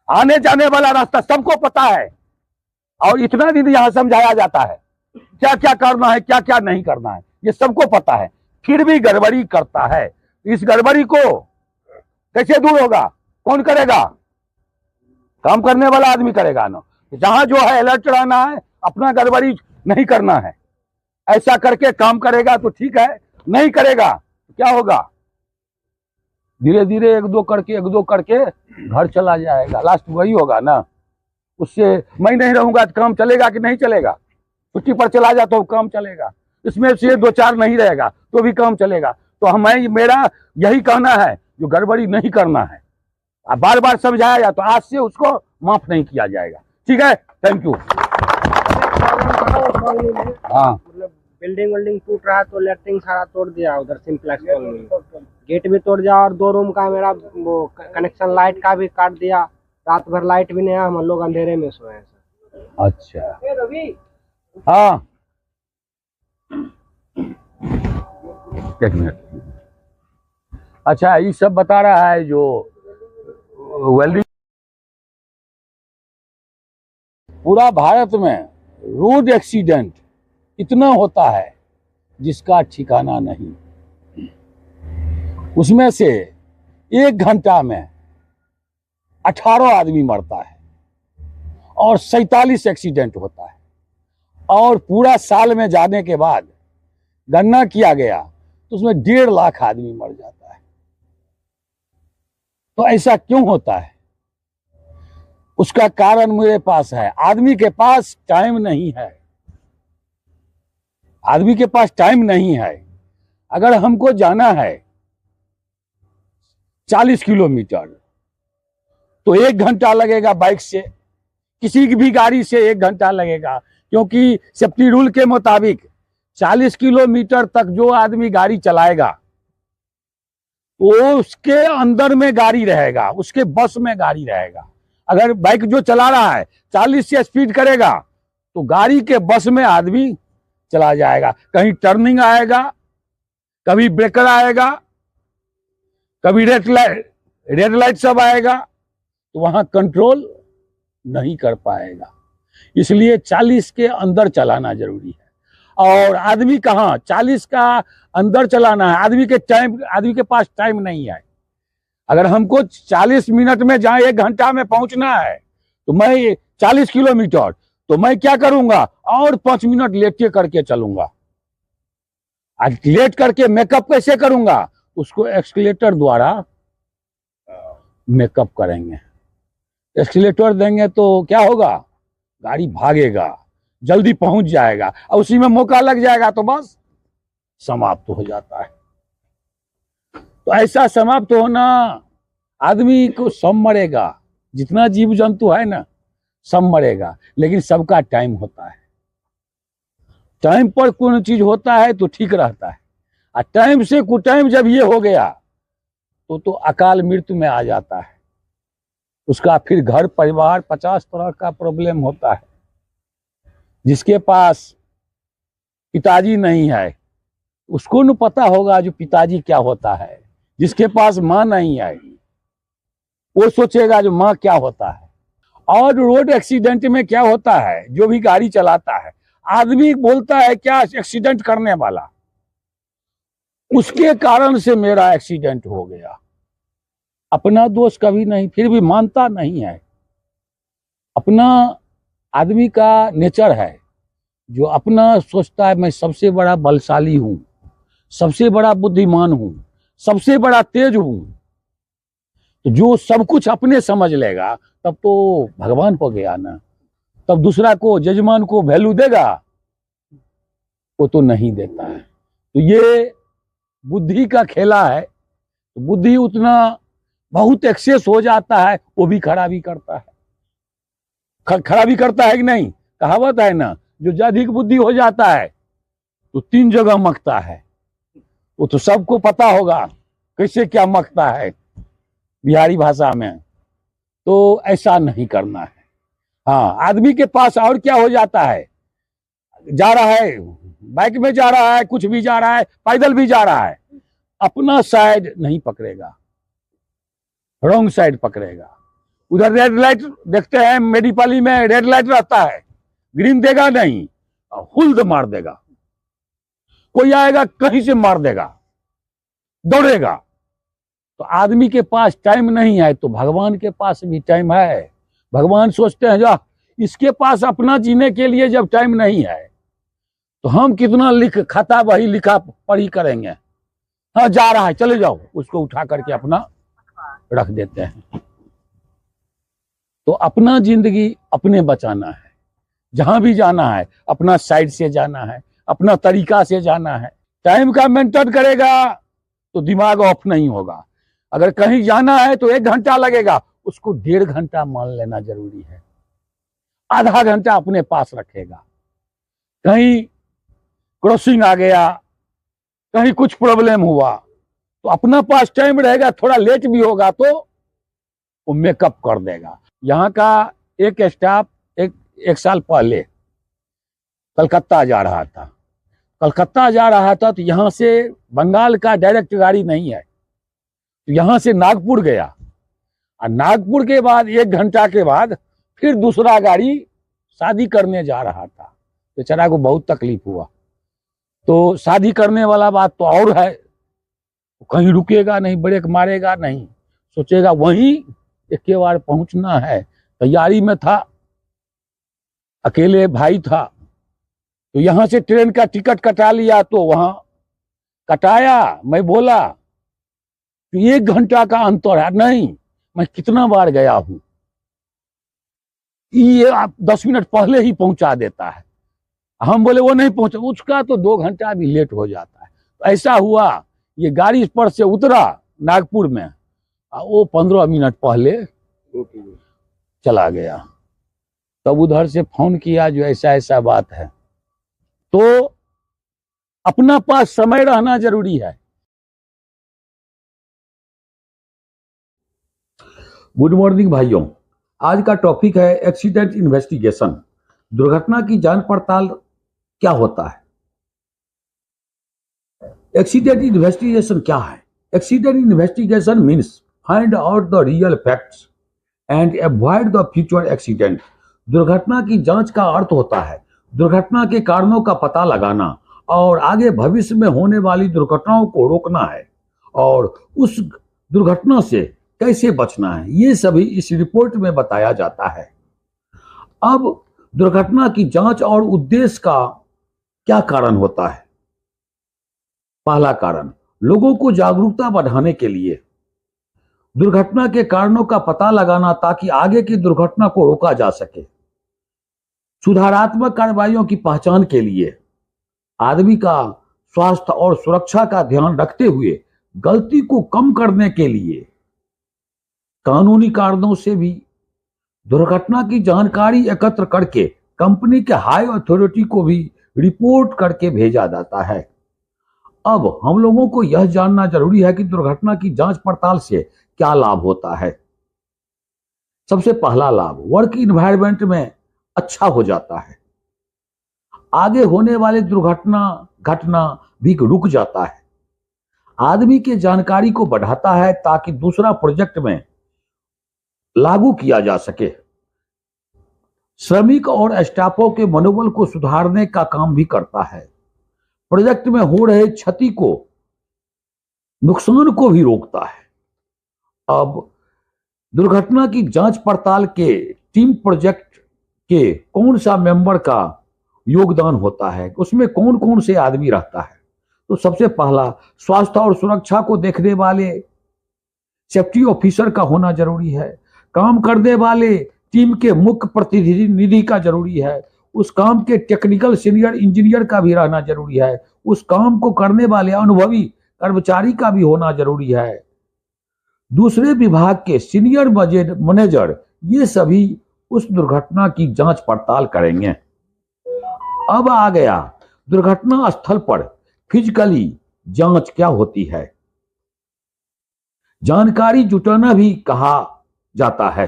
आने जाने वाला रास्ता सबको पता है, और इतना दिन यहां समझाया जाता है क्या क्या करना है, क्या क्या नहीं करना है, ये सबको पता है, फिर भी गड़बड़ी करता है। इस गड़बड़ी को कैसे दूर होगा, कौन करेगा, काम करने वाला आदमी करेगा ना। जहां जो है अलर्ट रहना है, अपना गड़बड़ी नहीं करना है, ऐसा करके काम करेगा तो ठीक है, नहीं करेगा तो क्या होगा, धीरे धीरे एक दो करके घर चला जाएगा, लास्ट वही होगा ना। उससे मैं नहीं रहूंगा तो काम चलेगा कि नहीं चलेगा, छुट्टी पर चला जाता तो काम चलेगा, इसमें से 2-4 नहीं रहेगा तो भी काम चलेगा। तो हमें मेरा यही कहना है, जो गड़बड़ी नहीं करना है, अब बार बार समझाया जाए तो आज से उसको माफ नहीं किया जाएगा। ठीक है, थैंक यू। हाँ, मतलब बिल्डिंग टूट रहा है तो लेटरिंग सारा तोड़ दिया उधर सिंप्लेक्स कॉलोनी, गेट भी तोड़ दिया और 2 रूम का मेरा वो कनेक्शन लाइट का भी काट दिया। रात भर लाइट भी नहीं है, हम लोग अंधेरे में सोए हैं सर। अच्छा, हाँ, एक मिनट। अच्छा, ये सब बता रहा है जो वेल्डिंग पूरा भारत में रोड एक्सीडेंट इतना होता है जिसका ठिकाना नहीं। उसमें से 1 घंटा में 18 आदमी मरता है और 47 एक्सीडेंट होता है, और पूरा साल में जाने के बाद गणना किया गया तो उसमें 1.5 लाख आदमी मर जाता है। तो ऐसा क्यों होता है? उसका कारण मेरे पास है। आदमी के पास टाइम नहीं है, आदमी के पास टाइम नहीं है। अगर हमको जाना है 40 किलोमीटर तो 1 घंटा लगेगा बाइक से, किसी की भी गाड़ी से 1 घंटा लगेगा, क्योंकि सेफ्टी रूल के मुताबिक 40 किलोमीटर तक जो आदमी गाड़ी चलाएगा वो उसके अंदर में गाड़ी रहेगा, उसके बस में गाड़ी रहेगा। अगर बाइक जो चला रहा है 40 से स्पीड करेगा तो गाड़ी के बस में आदमी चला जाएगा। कहीं टर्निंग आएगा, कभी ब्रेकर आएगा, कभी रेड लाइट सब आएगा, तो वहां कंट्रोल नहीं कर पाएगा। इसलिए 40 के अंदर चलाना जरूरी है। और आदमी कहाँ 40 का अंदर चलाना है, आदमी के पास टाइम नहीं है। अगर हमको 40 मिनट में जहाँ 1 घंटा में पहुंचना है तो मैं 40 किलोमीटर, तो मैं क्या करूंगा और 5 मिनट लेट करके चलूंगा। आज लेट करके मेकअप कैसे करूंगा? उसको एक्सीलेटर द्वारा मेकअप करेंगे। एक्सीलेटर देंगे तो क्या होगा, गाड़ी भागेगा, जल्दी पहुंच जाएगा, और उसी में मौका लग जाएगा तो बस समाप्त हो जाता है। तो ऐसा समाप्त होना, आदमी को सब मरेगा, जितना जीव जंतु है ना सब मरेगा, लेकिन सबका टाइम होता है। टाइम पर कोई चीज होता है तो ठीक रहता है, और टाइम से कुटाइम जब ये हो गया तो अकाल मृत्यु में आ जाता है। उसका फिर घर परिवार 50 तरह का प्रॉब्लम होता है। जिसके पास पिताजी नहीं है उसको न पता होगा जो पिताजी क्या होता है। जिसके पास माँ नहीं है वो सोचेगा जो माँ क्या होता है। और रोड एक्सीडेंट में क्या होता है, जो भी गाड़ी चलाता है आदमी बोलता है क्या एक्सीडेंट करने वाला, उसके कारण से मेरा एक्सीडेंट हो गया। अपना दोष कभी नहीं, फिर भी मानता नहीं है। अपना आदमी का नेचर है जो अपना सोचता है मैं सबसे बड़ा बलशाली हूं, सबसे बड़ा बुद्धिमान हूं, सबसे बड़ा तेज हूं। तो जो सब कुछ अपने समझ लेगा तब तो भगवान हो गया ना। तब दूसरा को, जजमान को वैल्यू देगा? वो तो नहीं देता है। तो ये बुद्धि का खेला है। तो बुद्धि उतना बहुत एक्सेस हो जाता है, वो भी खराबी करता है। खराबी करता है कि नहीं? कहावत है ना, जो अधिक बुद्धि हो जाता है तो 3 जगह मकता है। वो तो सबको पता होगा कैसे क्या मकता है बिहारी भाषा में। तो ऐसा नहीं करना है। हाँ, आदमी के पास और क्या हो जाता है, जा रहा है बाइक में जा रहा है, कुछ भी जा रहा है, पैदल भी जा रहा है, अपना साइड नहीं पकड़ेगा, रॉन्ग साइड पकड़ेगा। उधर रेड लाइट देखते हैं, मेडीपाली में रेड लाइट रहता है, ग्रीन देगा नहीं, हुल्द मार देगा। कोई आएगा कहीं से मार देगा, दौड़ेगा। तो आदमी के पास टाइम नहीं है तो भगवान के पास भी टाइम है। भगवान सोचते हैं जा इसके पास अपना जीने के लिए जब टाइम नहीं है तो हम कितना खाता वही लिखा पढ़ी करेंगे। हाँ, जा रहा है चले जाओ, उसको उठा करके अपना रख देते हैं। तो अपना जिंदगी अपने बचाना है। जहां भी जाना है अपना साइड से जाना है, अपना तरीका से जाना है। टाइम का मेंटेन करेगा तो दिमाग ऑफ नहीं होगा। अगर कहीं जाना है तो 1 घंटा लगेगा, उसको 1.5 घंटा मान लेना जरूरी है। आधा घंटा अपने पास रखेगा। कहीं क्रॉसिंग आ गया, कहीं कुछ प्रॉब्लम हुआ तो अपना पास टाइम रहेगा, थोड़ा लेट भी होगा तो वो मेकअप कर देगा। यहाँ का एक स्टाफ एक साल पहले कलकत्ता जा रहा था। कलकत्ता जा रहा था तो यहाँ से बंगाल का डायरेक्ट गाड़ी नहीं है, तो यहाँ से नागपुर गया, और नागपुर के बाद 1 घंटा के बाद फिर दूसरा गाड़ी शादी करने जा रहा था। बेचारा को बहुत तकलीफ हुआ। तो शादी करने वाला बात तो और है, कहीं रुकेगा नहीं, ब्रेक मारेगा नहीं, सोचेगा वहीं एक बार पहुंचना है। तैयारी में था, अकेले भाई था, तो यहां से ट्रेन का टिकट कटा लिया। तो वहां कटाया, मैं बोला तो 1 घंटा का अंतर है। नहीं, मैं कितना बार गया हूं, ये आप 10 मिनट पहले ही पहुंचा देता है। हम बोले वो नहीं पहुंचा, उसका तो 2 घंटा भी लेट हो जाता है। तो ऐसा हुआ, ये गाड़ी पर से उतरा नागपुर में, वो 15 मिनट पहले चला गया। तब उधर से फोन किया जो ऐसा ऐसा बात है। तो अपना पास समय रहना जरूरी है। गुड मॉर्निंग भाइयों, आज का टॉपिक है एक्सीडेंट इन्वेस्टिगेशन। दुर्घटना की जांच पड़ताल क्या होता है? एक्सीडेंट इन्वेस्टिगेशन क्या है? Accident investigation means find out the real facts and avoid the future accident. दुर्घटना की जांच का अर्थ होता है दुर्घटना के कारणों का पता लगाना और आगे भविष्य में होने वाली दुर्घटनाओं को रोकना है, और उस दुर्घटना से कैसे बचना है, ये सभी इस रिपोर्ट में बताया जाता है। अब दुर्घटना की जांच और उद्देश्य का क्या कारण होता है? पहला कारण, लोगों को जागरूकता बढ़ाने के लिए दुर्घटना के कारणों का पता लगाना ताकि आगे की दुर्घटना को रोका जा सके। सुधारात्मक कार्रवाइयों की पहचान के लिए आदमी का स्वास्थ्य और सुरक्षा का ध्यान रखते हुए गलती को कम करने के लिए कानूनी कारणों से भी दुर्घटना की जानकारी एकत्र करके कंपनी के हाई अथॉरिटी को भी रिपोर्ट करके भेजा जाता है। अब हम लोगों को यह जानना जरूरी है कि दुर्घटना की जांच पड़ताल से क्या लाभ होता है। सबसे पहला लाभ, वर्क इन्वायरमेंट में अच्छा हो जाता है। आगे होने वाले घटना भी रुक जाता है। आदमी के जानकारी को बढ़ाता है ताकि दूसरा प्रोजेक्ट में लागू किया जा सके। श्रमिक और स्टाफों के मनोबल को सुधारने का काम भी करता है। प्रोजेक्ट में हो रहे क्षति को, नुकसान को भी रोकता है। अब दुर्घटना की जांच पड़ताल के टीम प्रोजेक्ट के कौन सा मेंबर का योगदान होता है, उसमें कौन कौन से आदमी रहता है? तो सबसे पहला, स्वास्थ्य और सुरक्षा को देखने वाले सेफ्टी ऑफिसर का होना जरूरी है। काम करने वाले टीम के मुख्य प्रतिनिधि का जरूरी है। उस काम के टेक्निकल सीनियर इंजीनियर का भी रहना जरूरी है। उस काम को करने वाले अनुभवी कर्मचारी का भी होना जरूरी है। दूसरे विभाग के सीनियर मैनेजर, ये सभी उस दुर्घटना की जांच पड़ताल करेंगे। अब आ गया दुर्घटना स्थल पर फिजिकली जांच क्या होती है। जानकारी जुटाना भी कहा जाता है।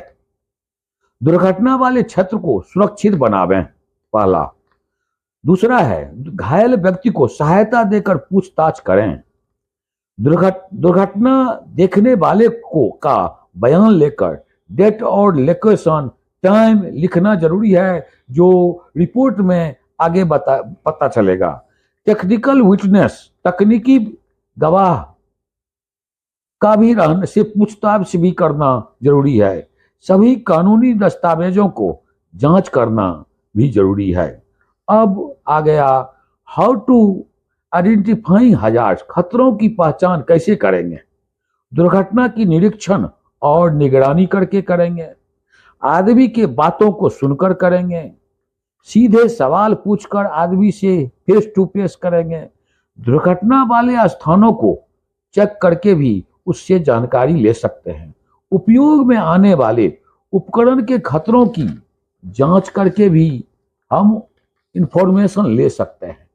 दुर्घटना वाले क्षेत्र को सुरक्षित बनावें, पहला। दूसरा है, घायल व्यक्ति को सहायता देकर पूछताछ करें। दुर्घटना देखने वाले का बयान लेकर डेट और लोकेशन टाइम लिखना जरूरी है, जो रिपोर्ट में आगे पता चलेगा। टेक्निकल विटनेस, तकनीकी गवाह का भी रहने से पूछताछ भी करना जरूरी है। सभी कानूनी दस्तावेजों को जांच करना भी जरूरी है। अब आ गया हाउ टू आइडेंटिफाई हजार्ड्स, खतरों की पहचान कैसे करेंगे। दुर्घटना की निरीक्षण और निगरानी करके करेंगे। आदमी के बातों को सुनकर करेंगे। सीधे सवाल पूछकर आदमी से फेस टू फेस करेंगे। दुर्घटना वाले स्थानों को चेक करके भी उससे जानकारी ले सकते हैं। उपयोग में आने वाले उपकरण के खतरों की जांच करके भी हम इंफॉर्मेशन ले सकते हैं।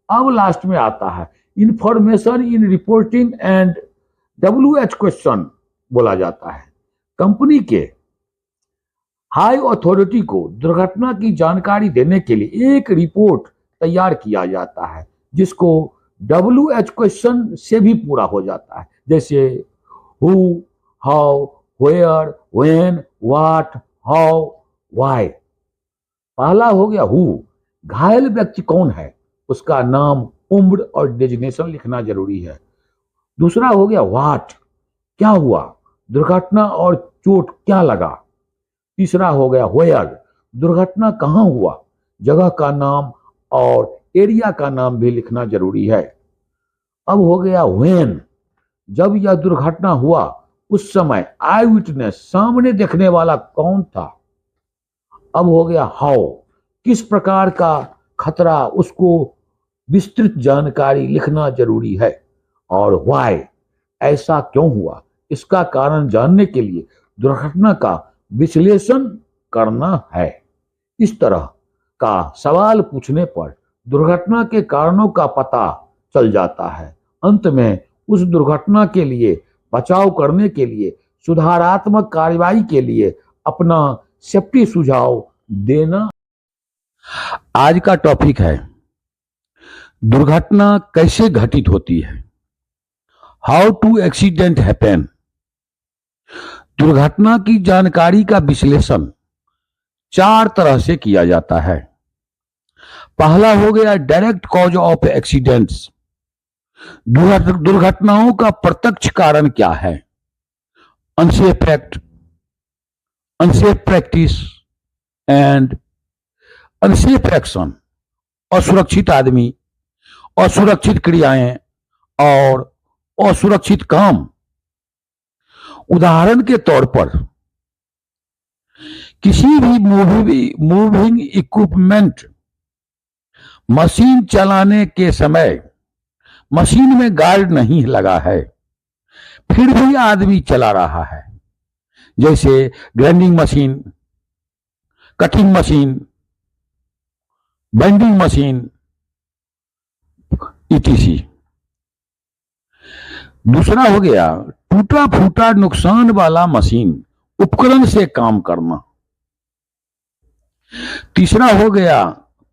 अब लास्ट में आता है information in reporting and WH question बोला जाता है। कंपनी के हाई अथॉरिटी को दुर्घटना की जानकारी देने के लिए एक रिपोर्ट तैयार किया जाता है जिसको WH क्वेश्चन से भी पूरा हो जाता है, जैसे who, how, where, when, what, how, why. पहला हो गया हु, घायल व्यक्ति कौन है, उसका नाम, उम्र और डेजिग्नेशन लिखना जरूरी है। दूसरा हो गया व्हाट, क्या हुआ, दुर्घटना और चोट क्या लगा। तीसरा हो गया वेयर, दुर्घटना कहाँ हुआ, जगह का नाम और एरिया का नाम भी लिखना जरूरी है। अब हो गया व्हेन, जब यह दुर्घटना हुआ उस समय आई विटनेस, सामने देखने वाला कौन था। अब हो गया हाउ, किस प्रकार का खतरा, उसको विस्तृत जानकारी लिखना जरूरी है। और व्हाई, ऐसा क्यों हुआ, इसका कारण जानने के लिए दुर्घटना का विश्लेषण करना है। इस तरह का सवाल पूछने पर दुर्घटना के कारणों का पता चल जाता है। अंत में उस दुर्घटना के लिए बचाव करने के लिए, सुधारात्मक कार्रवाई के लिए अपना सेफ्टी सुझाव देना। आज का टॉपिक है दुर्घटना कैसे घटित होती है, हाउ टू एक्सीडेंट हैपन। दुर्घटना की जानकारी का विश्लेषण 4 तरह से किया जाता है। पहला हो गया डायरेक्ट कॉज ऑफ एक्सीडेंट्स, दुर्घटनाओं का प्रत्यक्ष कारण क्या है। Unsafe act, unsafe practice and unsafe action, असुरक्षित आदमी, असुरक्षित क्रियाएं और असुरक्षित काम। उदाहरण के तौर पर किसी भी मूविंग इक्विपमेंट, मशीन चलाने के समय मशीन में गार्ड नहीं लगा है फिर भी आदमी चला रहा है, जैसे grinding machine, cutting machine, bending machine ETC। दूसरा हो गया टूटा फूटा नुकसान वाला मशीन, उपकरण से काम करना। तीसरा हो गया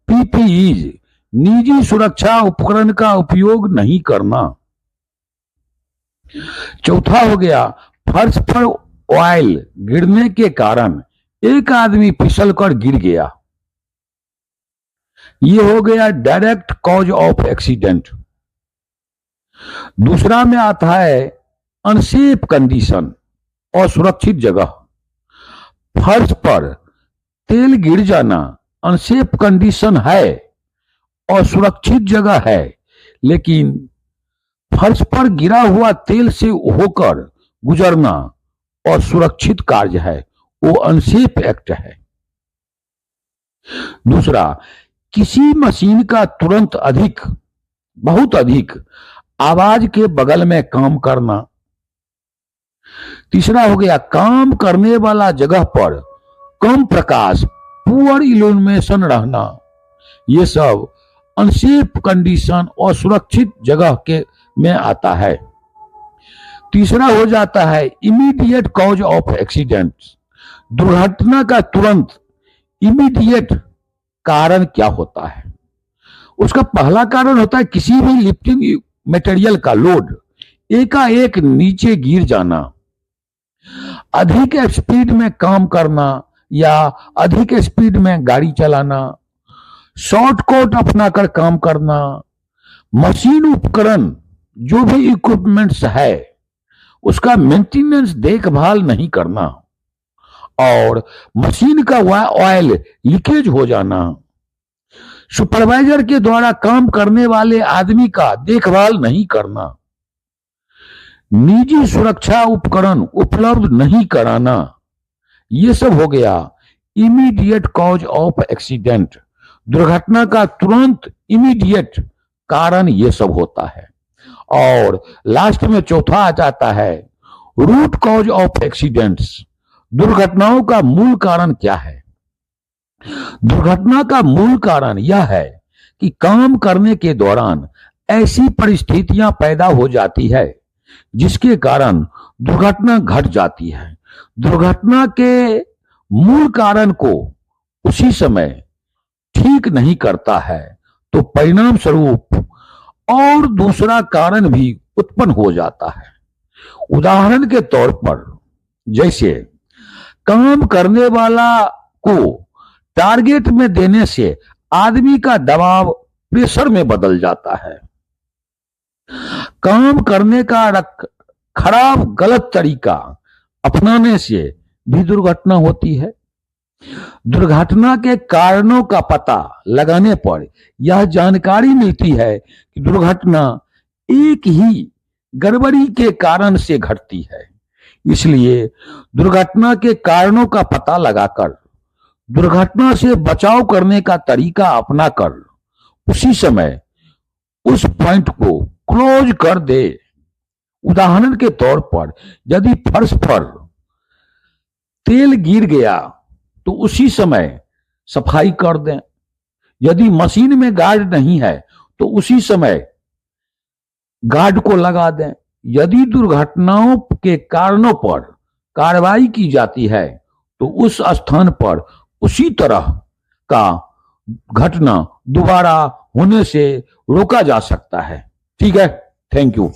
PPEs, निजी सुरक्षा उपकरण का उपयोग नहीं करना। चौथा हो गया फर्श पर ऑयल गिरने के कारण एक आदमी फिसलकर गिर गया। ये हो गया डायरेक्ट कॉज ऑफ एक्सीडेंट। दूसरा में आता है अनसेफ कंडीशन, असुरक्षित जगह। फर्श पर तेल गिर जाना अनसेफ कंडीशन है, असुरक्षित जगह है, लेकिन फर्श पर गिरा हुआ तेल से होकर गुजरना और सुरक्षित कार्य है, वो अनसेफ एक्ट है। दूसरा, किसी मशीन का तुरंत अधिक, बहुत अधिक आवाज के बगल में काम करना। तीसरा हो गया काम करने वाला जगह पर कम प्रकाश, पुअर इल्यूमिनेशन रहना। ये सब अनसेफ कंडीशन और सुरक्षित जगह के में आता है। तीसरा हो जाता है इमीडिएट कॉज ऑफ एक्सीडेंट, दुर्घटना का तुरंत इमीडिएट कारण क्या होता है। उसका पहला कारण होता है किसी भी लिफ्टिंग मटेरियल का लोड एकाएक नीचे गिर जाना, अधिक स्पीड में काम करना या अधिक स्पीड में गाड़ी चलाना, शॉर्टकट अपनाकर काम करना, मशीन उपकरण जो भी इक्विपमेंट्स है उसका मेंटेनेंस देखभाल नहीं करना और मशीन का ऑयल लीकेज हो जाना, सुपरवाइजर के द्वारा काम करने वाले आदमी का देखभाल नहीं करना, निजी सुरक्षा उपकरण उपलब्ध नहीं कराना। ये सब हो गया इमीडिएट कॉज ऑफ एक्सीडेंट, दुर्घटना का तुरंत इमीडिएट कारण ये सब होता है। और लास्ट में चौथा आ जाता है रूट कॉज ऑफ एक्सीडेंट्स। दुर्घटनाओं का मूल कारण क्या है? दुर्घटना का मूल कारण यह है कि काम करने के दौरान ऐसी परिस्थितियां पैदा हो जाती है जिसके कारण दुर्घटना घट जाती है। दुर्घटना के मूल कारण को उसी समय ठीक नहीं करता है तो परिणाम स्वरूप और दूसरा कारण भी उत्पन्न हो जाता है। उदाहरण के तौर पर जैसे काम करने वाला को टारगेट में देने से आदमी का दबाव प्रेशर में बदल जाता है। काम करने का खराब गलत तरीका अपनाने से भी दुर्घटना होती है। दुर्घटना के कारणों का पता लगाने पर यह जानकारी मिलती है कि दुर्घटना एक ही गड़बड़ी के कारण से घटती है। इसलिए दुर्घटना के कारणों का पता लगाकर दुर्घटना से बचाव करने का तरीका अपनाकर उसी समय उस पॉइंट को क्लोज कर दे। उदाहरण के तौर पर यदि फर्श पर तेल गिर गया तो उसी समय सफाई कर दें। यदि मशीन में गार्ड नहीं है तो उसी समय गार्ड को लगा दें। यदि दुर्घटनाओं के कारणों पर कार्रवाई की जाती है तो उस स्थान पर उसी तरह का घटना दोबारा होने से रोका जा सकता है। ठीक है, थैंक यू।